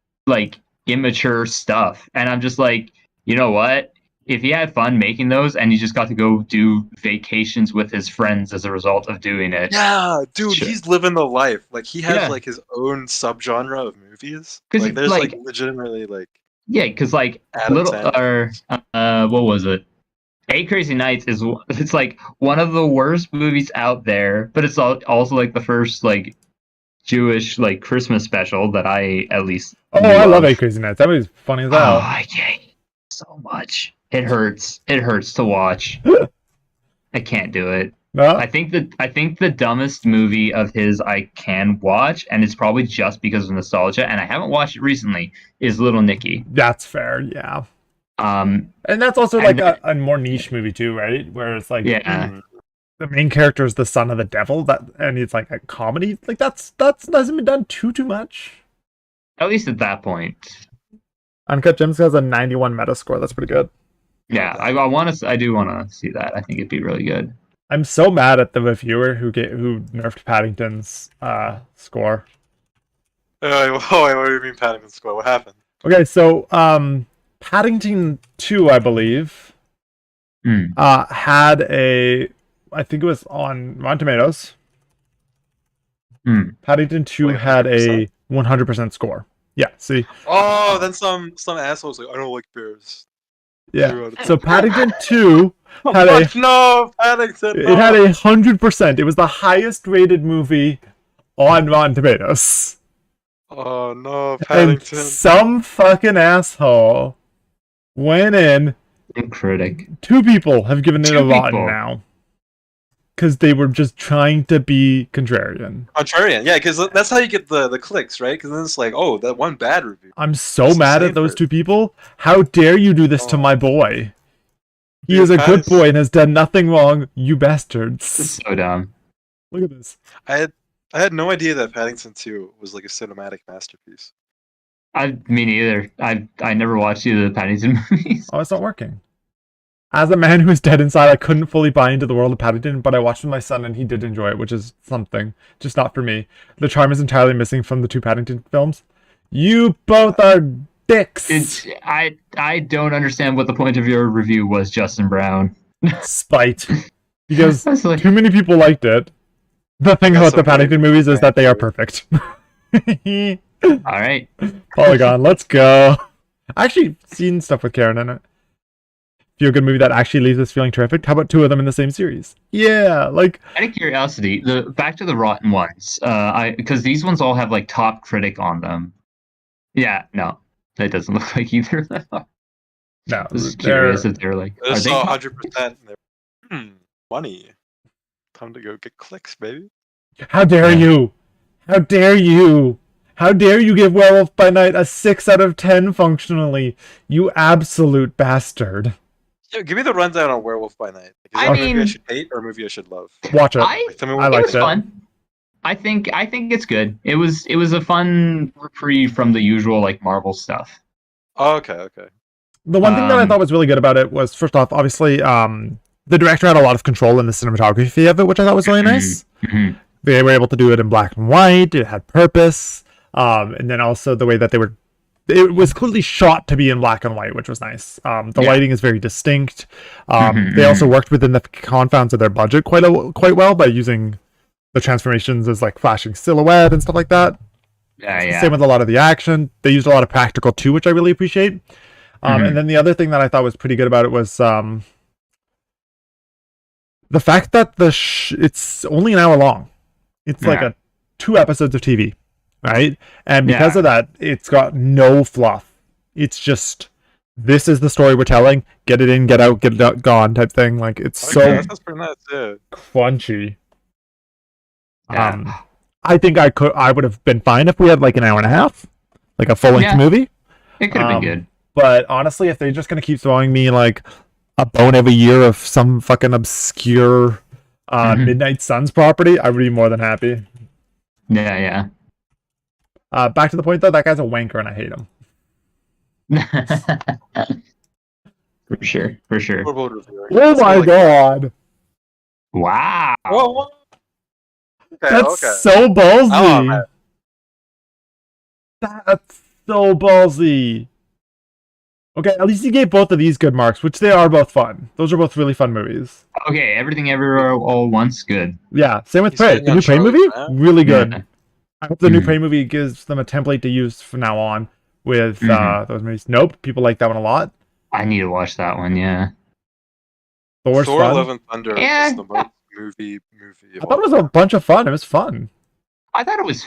immature stuff, and I'm just like, you know what? If he had fun making those, and he just got to go do vacations with his friends as a result of doing it, Yeah, dude, Sure. he's living the life. Like he has Yeah. like his own subgenre of movies. 'Cause Like there's like- legitimately like yeah, because Adam Sandler. what was it? Eight Crazy Nights it's like one of the worst movies out there, but it's also like the first Jewish Christmas special that I at least. Oh, knew I love of. Eight Crazy Nights. That movie's funny as Oh, hell. I hate it so much. It hurts. It hurts to watch. I can't do it. No? I think the dumbest movie of his I can watch, and it's probably just because of nostalgia, and I haven't watched it recently, is Little Nicky. That's fair, yeah. Um, And that's also And like a more niche movie too, right? Where it's like yeah. mm, the main character is the son of the devil, and it's like a comedy. Like that's hasn't been done too much. At least at that point. Uncut Gems has a 91 Metascore. That's pretty good. Yeah, I do want to see that. I think it'd be really good. I'm so mad at the reviewer who nerfed Paddington's score. wait, what do you mean Paddington Square? What happened? Okay, so Paddington 2, I believe, Hmm. had I think it was on Rotten Tomatoes. Hmm. Paddington 2 Wait, had a 100%? 100% score. Yeah, see, Oh, then some assholes like I don't like bears. yeah. 0 out of 10. So Paddington 2 had a What? No, Paddington. it had 100%. It was the highest rated movie on Rotten Tomatoes. Oh no, And Paddington. some fucking asshole went in. Critic. 2 people have given it a Two rotten people. now. Because they were just trying to be contrarian. Contrarian, yeah, because that's how you get the clicks, right? Because then it's like, oh, that one bad review. I'm so That's the mad same at those for- 2 people. How dare you do this to Oh. my boy? He Dude, is a good Paddington- boy and has done nothing wrong, you bastards. So dumb. Look at this. I had no idea that Paddington 2 was like a cinematic masterpiece. Me neither. I never watched either of the Paddington movies. Oh, it's not working. As a man who is dead inside, I couldn't fully buy into the world of Paddington, but I watched with my son and he did enjoy it, which is something. Just not for me. The charm is entirely missing from the 2 Paddington films. You both are dicks. I don't understand what the point of your review was, Justin Brown. Spite. Because That's like, too many people liked it. The thing Got about so the Paddington many movies is that they are fans. perfect. all right. Polygon, let's go. I actually seen stuff with Karen in it. Feel good movie that actually leaves us feeling terrific. How about 2 of them in the same series? Yeah, like Out of curiosity, back to the rotten ones, because these ones all have top critic on them. Yeah, no, that doesn't look like either of them. no, Just they're- curious if they're I are just they? saw 100%. Money. Time to go get clicks, baby. How dare you? How dare you? How dare you give Werewolf by Night a 6 out of 10 functionally? You absolute bastard. Yo, give me the rundown on Werewolf by Night. Like, is it I a movie I mean- should hate or a movie I should love? Watch it. Like, tell me I what It liked was it. fun. I think it's good. It was a fun reprieve from the usual like Marvel stuff. Oh, okay. The one thing that I thought was really good about it was, first off, obviously, the director had a lot of control in the cinematography of it, which I thought was really nice. Mhm. They were able to do it in black and white. It had purpose. And then also the way that it was clearly shot to be in black and white, which was nice. The Yeah. lighting is very distinct. They also worked within the confines of their budget quite well by using the transformations as like flashing silhouette and stuff like that. Yeah. Same with a lot of the action. They used a lot of practical too, which I really appreciate. And then the other thing that I thought was pretty good about it was the fact that it's only an hour long. It's like 2 episodes of TV, right? And because of that, it's got no fluff. It's just, this is the story we're telling. Get it in, get out, get it out, gone type thing. Like, it's Okay, that's pretty nice. Yeah. crunchy. Yeah. I think I would have been fine if we had like an hour and a half, like a full-length movie. It could have been good. But honestly, if they're just gonna keep throwing me like a bone every year of some fucking obscure Midnight Suns property, I would be more than happy. Yeah. Back to the point though, that guy's a wanker and I hate him. For sure. What about reviewing? Oh my god, Wow. Whoa. Okay, that's okay. so ballsy. Oh, man. That's so ballsy. Okay, at least he gave both of these good marks, which they are both fun. Those are both really fun movies. Okay, Everything Everywhere All at Once, good. Yeah, same with He's Prey. hitting The on new Prey Charlie movie, Brown. really good. Yeah. I hope the new Mhm. Prey movie gives them a template to use from now on with Mhm. those movies. Nope, people like that one a lot. I need to watch that one, yeah. Thor's Thor: fun. Love and Thunder Yeah. was the most movie. I thought it was a bunch of fun. It was fun. I thought it was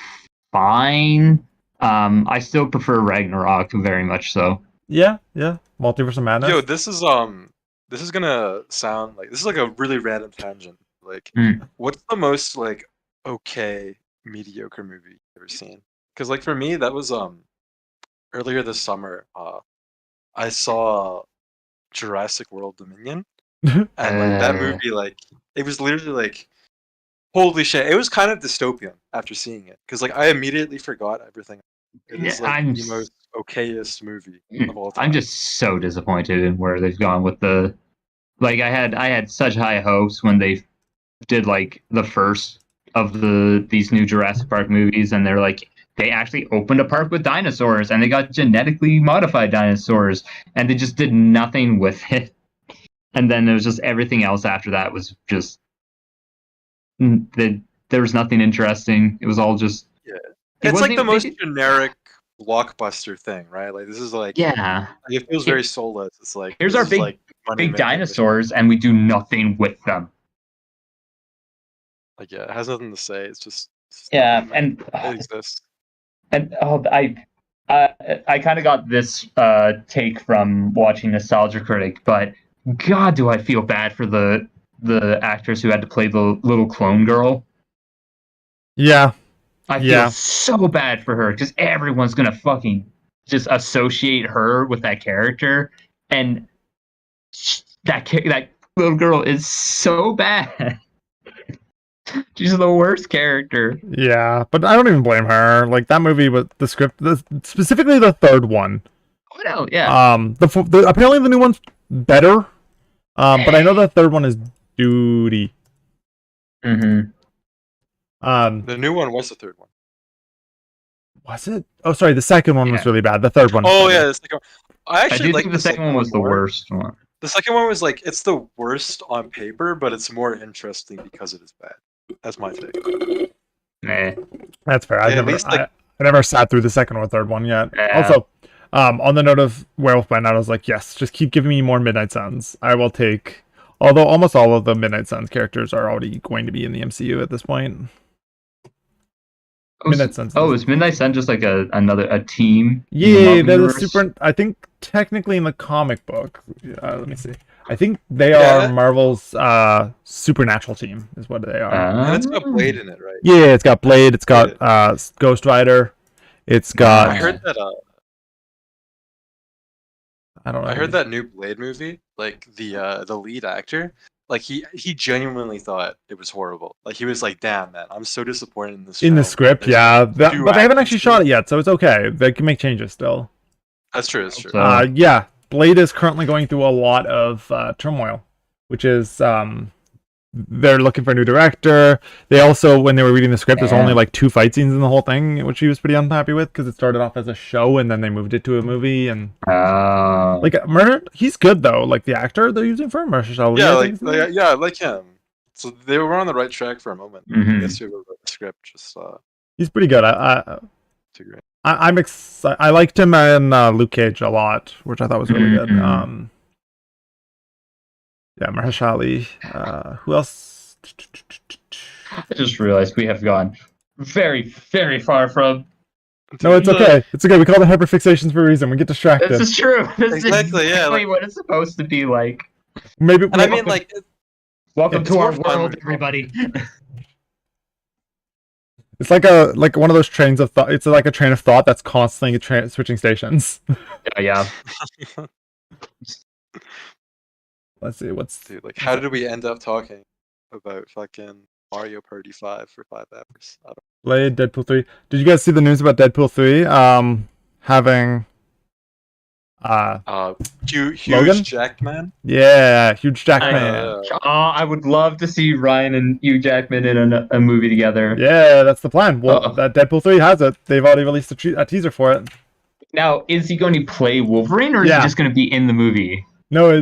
fine. I still prefer Ragnarok very much so. Yeah. Multiverse of Madness. Yo, this is gonna sound like this is like a really random tangent. Like, what's the most like okay mediocre movie you've ever seen? Because like for me, that was earlier this summer. I saw Jurassic World Dominion, and like that movie, like it was literally like, holy shit! It was kind of dystopian after seeing it, because like I immediately forgot everything. It is like the most okayest movie of all time. I'm just so disappointed in where they've gone with the. Like I had such high hopes when they did like the first of these new Jurassic Park movies, and they're like they actually opened a park with dinosaurs, and they got genetically modified dinosaurs, and they just did nothing with it. And then there was just everything else after that was just there was nothing interesting. It was all just It's like the most generic blockbuster thing, right? Like this is like it feels very soulless. It's like here's our big dinosaurs, and we do nothing with them. Like it has nothing to say. It's just and it exists. And I kind of got this take from watching Nostalgia Critic, but God, do I feel bad for the actress who had to play the little clone girl. Yeah. I feel so bad for her because everyone's gonna fucking just associate her with that character, and that little girl is so bad. She's the worst character. Yeah, but I don't even blame her. Like that movie with the script, specifically the third one. Oh no, yeah. Apparently the new one's better. But I know the third one is duty. Mm-hmm. The new one was the third one. Was it? Oh, sorry. The second one was really bad. The third one. Oh yeah, the second one. I actually think the second one was the worst one. The second one was like it's the worst on paper, but it's more interesting because it is bad. That's my take. Nah. That's fair. I never sat through the second or third one yet. Yeah. Also, on the note of Werewolf by Night, I was like, yes, just keep giving me more Midnight Suns. I will take. Although almost all of the Midnight Suns characters are already going to be in the MCU at this point. Midnight Suns. Oh, is Midnight Sun just like a team? in the Yeah, Marvel they're the universe? super. I think technically in the comic book, let me see. I think they Yeah. are Marvel's supernatural team, is what they are. And it's got Ah. Blade in it, right? Yeah, it's got Blade, it's got Yeah. Ghost Rider, it's I got. heard that. I don't know. I heard that new Blade movie. Like the lead actor, like he genuinely thought it was horrible. Like he was like, "Damn, man, I'm so disappointed in this." In the film. script, There's yeah, two but they haven't action actually shot it scenes." yet, so it's okay. They can make changes still. That's true. That's true. So- Yeah, Blade is currently going through a lot of turmoil, which is they're looking for a new director. They also, when they were reading the script, there's only Damn. like 2 fight scenes in the whole thing, which he was pretty unhappy with because it started off as a show and then they moved it to a movie. And like he's good though. Like the actor they're using for him, Mahershala Ali, Yeah, I think his name is. yeah, I like him. So they were on the right track for a moment. Mhm. I guess you wrote the script just He's pretty good. I'm I liked him in Luke Cage a lot, which I thought was really good. Mhm. Yeah, Mahershala Ali. Who else? I just realized we have gone very, very far from. No, it's okay. It's okay. We call it hyperfixations for a reason. We get distracted. This is true. This Exactly, is yeah, exactly like- what it's supposed to be like. Maybe. And I mean, like, Welcome it's to our more fun world, when- everybody. It's like one of those trains of thought. It's like a train of thought that's constantly switching stations. Yeah. Let's see. What's dude, like, how did we end up talking about fucking Mario Party 5 for 5 hours? I don't Blade, Deadpool 3? Did you guys see the news about Deadpool 3? Having huge Logan? Jackman. yeah, huge Jackman. I would love to see Ryan and Hugh Jackman in a movie together. Yeah, that's the plan. Well, Uh-oh. that Deadpool 3 has it. They've already released a teaser for it. Now, is he going to play Wolverine, or is Yeah. he just going to be in the movie? No,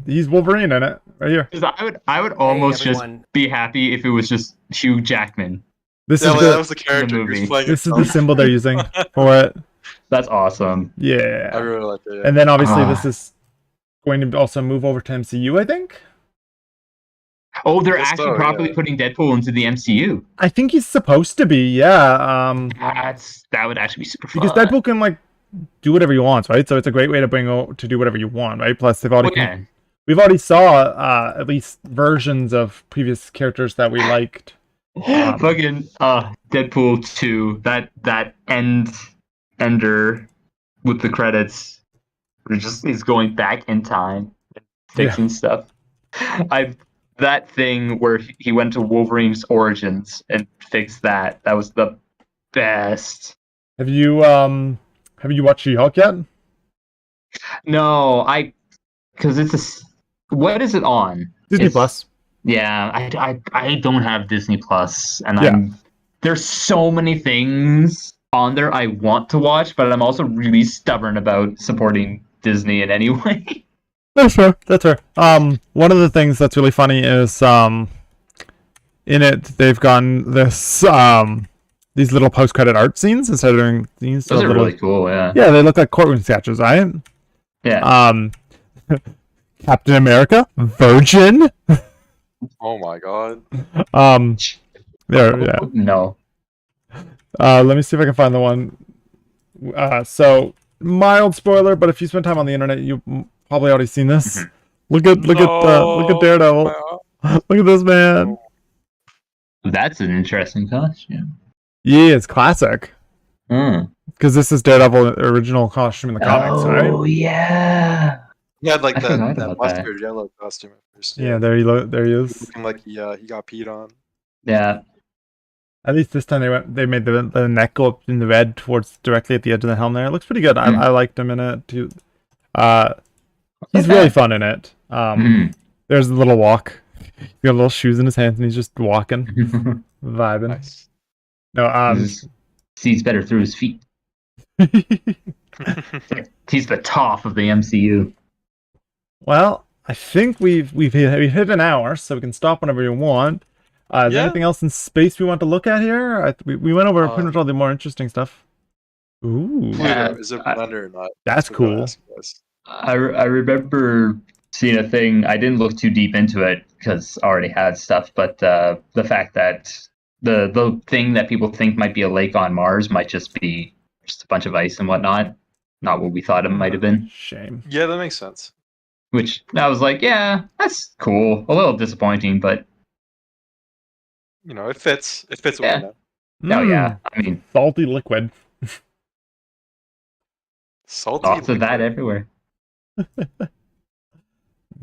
he's Wolverine in it right here. 'Cause I would almost just everyone. be happy if it was just Hugh Jackman. This Yeah, is well, that the was the character who movie. was playing this is the himself. symbol they're using for it. That's awesome. I Yeah, really like it. Yeah. and then obviously Ah. this is going to also move over to MCU. I think. Oh, they're Guess actually so, properly yeah. putting Deadpool into the MCU. I think he's supposed to be. Yeah. That would actually be super fun. Because Deadpool can like do whatever he wants, right? So it's a great way to do whatever you want, right? Plus they've already Okay. we've already saw at least versions of previous characters that we liked. Fucking Deadpool 2, that ender with the credits, where he's going back in time and fixing stuff. That thing where he went to Wolverine's origins and fixed that. That was the best. Have you watched She-Hulk yet? No, because what is it on? Disney It's- Plus. Yeah, I don't have Disney Plus, and Yeah. there's so many things on there I want to watch, but I'm also really stubborn about supporting Disney in any way. That's fair. That's fair. One of the things that's really funny is in it they've gone this these little post-credit art scenes instead of doing these Those are little. really cool, yeah. Yeah, they look like courtroom sketches, right? Yeah. Captain America, Virgin. Oh my god. There, yeah. No. Let me see if I can find the one. So mild spoiler, but if you spend time on the internet, you've probably already seen this. Look at Daredevil. Look at this man. That's an interesting costume. Yeah, it's classic Mm. because this is Daredevil original costume in the comics, right? Oh, yeah. He had like I forgot that about that. mustard yellow costume at first. Yeah, there he is. Looking like he got peed on. Yeah. At least this time they made the neck go up in the red towards directly at the edge of the helm there. It looks pretty good. I liked him in it too. He's really fun in it. Mm. There's a little walk. He got little shoes in his hands and he's just walking, vibing. Nice. No, Sees better through his feet. He's the top of the MCU. well, I think we've hit an hour, so we can stop whenever you want. Is there Yeah. anything else in space we want to look at here? We went over pretty much all the more interesting stuff. Ooh, Pluto, is it Blender or not? that's That's what I cool. asked you guys. I remember seeing a thing. I didn't look too deep into it because I already had stuff. But the fact that the thing that people think might be a lake on Mars might just be just a bunch of ice and whatnot, not what we thought it might have been. Shame. Yeah, that makes sense. Which I was like, yeah, that's cool. A little disappointing, but You know, it fits. It fits what Yeah. we know. no, yeah. I mean, Salty liquid. Salty. lots of that liquid. everywhere.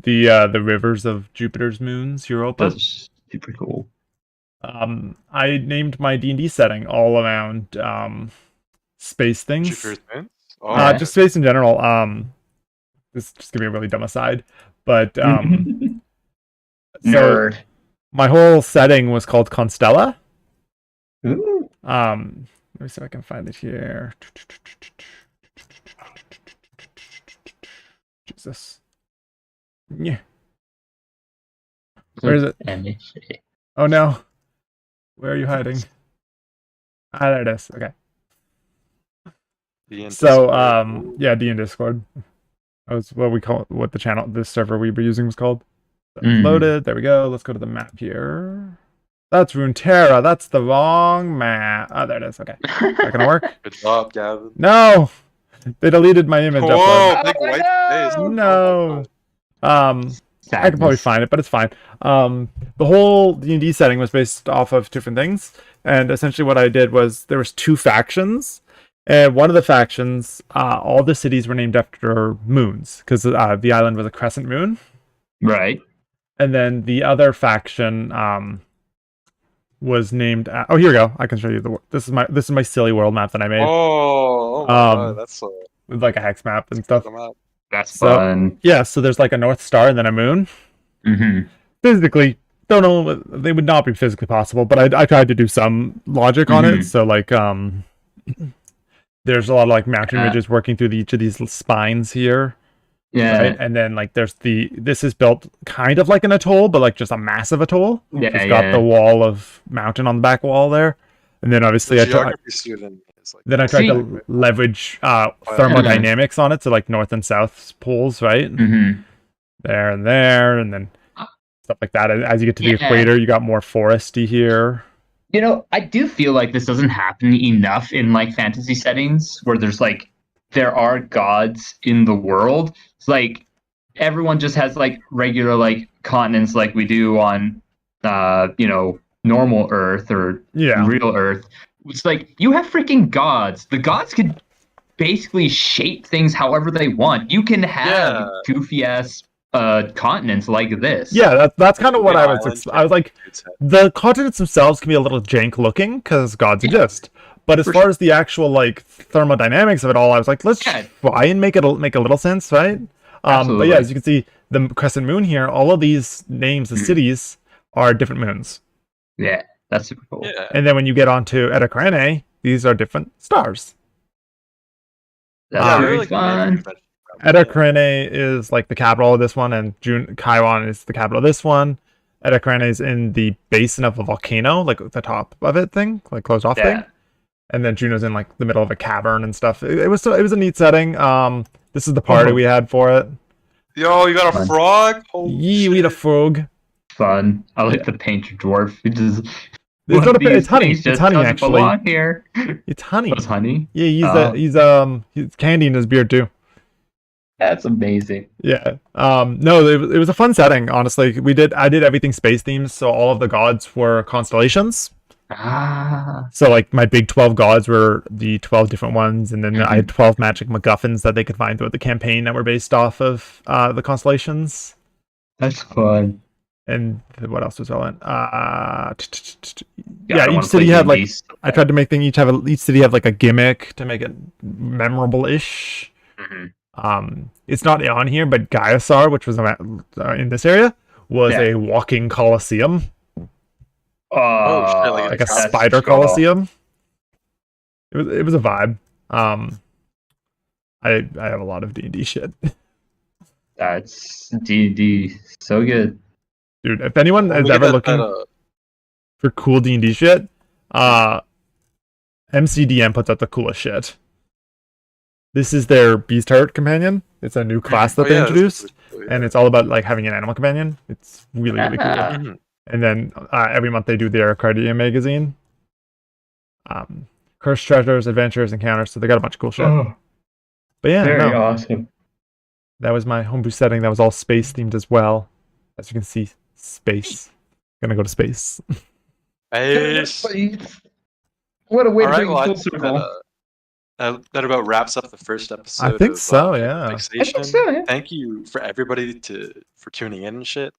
The rivers of Jupiter's moons, Europa. That's super cool. I named my D&D setting all around space things. Jupiter's moons. Oh, Yeah. Just space in general. This is just gonna be a really dumb aside, but so Nerd. my whole setting was called Constella. Ooh. Let me see if I can find it here. Jesus. Yeah. Where is it? Oh no. Where are you hiding? Ah, there it is. Okay. the So, Discord. yeah, D and Discord. That was what we call what the channel, this server we were using was called. So it's Mm. loaded. There we go. Let's go to the map here. That's Runeterra. That's the wrong map. Oh, there it is. Okay. Is that gonna work? Good job, Gavin. No! They deleted my image Whoa, upload. big Oh, white no! face. Oh my No. God. I could probably find it, but it's fine. The whole D&D setting was based off of different things, and essentially what I did was there was two factions, and one of the factions, all the cities were named after moons, because the island was a crescent moon, Right. and then the other faction was named. Oh, here we go. I can show you this is my silly world map that I made Oh my God, that's so. with like a hex map and stuff. That's So- fun. Yeah, so there's like a North Star and then a moon. hmm Physically, don't know, they would not be physically possible, but I tried to do some logic on it. Mhm. So like there's a lot of like mountain Yeah. ridges working through each of these spines here, Yeah. right? And then like this is built kind of like an atoll, but like just a massive atoll. Yeah. It's got the wall of mountain on the back wall there, and then obviously The I tried geography student is like. to See- leverage thermodynamics on it, so like north and south poles, right? hmm There and there, and then stuff like that. As you get to the Yeah. equator, you got more foresty here. You know, I do feel like this doesn't happen enough in like fantasy settings where there are gods in the world. It's like everyone just has like regular like continents like we do on normal Earth or Yeah. real Earth. It's like you have freaking gods. The gods could basically shape things however they want. You can have Yeah. goofy ass continents like this. Yeah, that's kind of what The I was. islands, I was like, the continents themselves can be a little jank looking because gods exist. But as For far as the actual like thermodynamics of it all, I was like, let's Yeah. try and make a little sense, right? But Absolutely. yeah, as you can see, the crescent moon here, all of these names of Mhm. cities are different moons. Yeah, that's super cool. Yeah. And then when you get onto Edacrane, these are different stars. That's Yeah, very like, fun. Edacrane is like the capital of this one, and Chiron is the capital of this one. Edacrane is in the basin of a volcano, like the top of it thing, like closed off thing. Yeah. And then Juno's in like the middle of a cavern and stuff. It was a neat setting. This is the party we had for it. Yo, you got a Fun. frog? Holy Yee, we had a shit. frog. Fun. I like the painter dwarf. It just It's one not of a, it's these honey. things It's just honey doesn't actually. belong here. It's honey. That's honey. Yeah, Oh. he's candy in his beard too. That's amazing. Yeah. No, it was a fun setting. Honestly, I did everything space themed, so all of the gods were constellations. Ah. So like my big 12 gods were the 12 different ones, and then Mhm. I had 12 magic MacGuffins that they could find throughout the campaign that were based off of the constellations. That's fun. And what else was relevant? God, Yeah, I each wanna city play had like D&D. I tried to make each city have like a gimmick to make it memorable-ish. Mhm. It's not on here, but Gaiasar, which was in this area, was Yeah. a walking coliseum, Oh, shit, like a That's spider cool. coliseum. It was a vibe. I have a lot of D&D shit, That's D&D. So good. dude. If anyone When is we get ever that- looking that, for cool D&D shit, MCDM puts out the coolest shit. This is their Beast Heart companion. It's a new class that oh, they yeah, introduced, that's really cool, and yeah. it's all about like having an animal companion. It's really cool. Ah. Mhm. And then every month they do their Cardia magazine. Cursed Treasures, Adventures, Encounters. So they got a bunch of cool shit. Oh, But yeah, very no, awesome. that was my homebrew setting. That was all space themed as well. As you can see, space. Gonna go to space. Nice. What a way to All right, bring well, it I full think circle. that about wraps up the first episode. I think of, so, yeah. Hyperfixation. I think so, yeah. Thank you for everybody for tuning in and shit.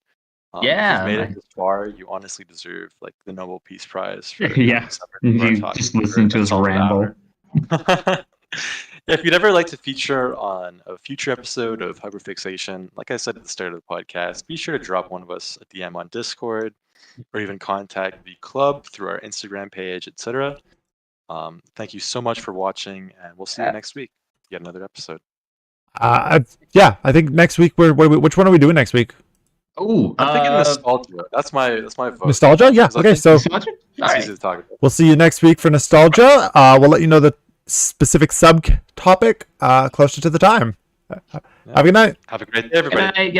If Yeah, you've made man. it this far, you honestly deserve like the Nobel Peace Prize for Yeah. You talking just for listening to a us solid ramble. hour. If you'd ever like to feature on a future episode of Hyperfixation, like I said at the start of the podcast, be sure to drop one of us a DM on Discord or even contact the club through our Instagram page, etc. Thank you so much for watching, and we'll see you next week. Yet another episode. Yeah, I think next week which one are we doing next week? Oh, I'm thinking nostalgia. That's my vote. Nostalgia? Yeah. 'Cause I Okay, think so it's All right. easy to talk about. we'll see you next week for nostalgia. We'll let you know the specific subtopic closer to the time. Have a good night. Have a great day, everybody. Good night,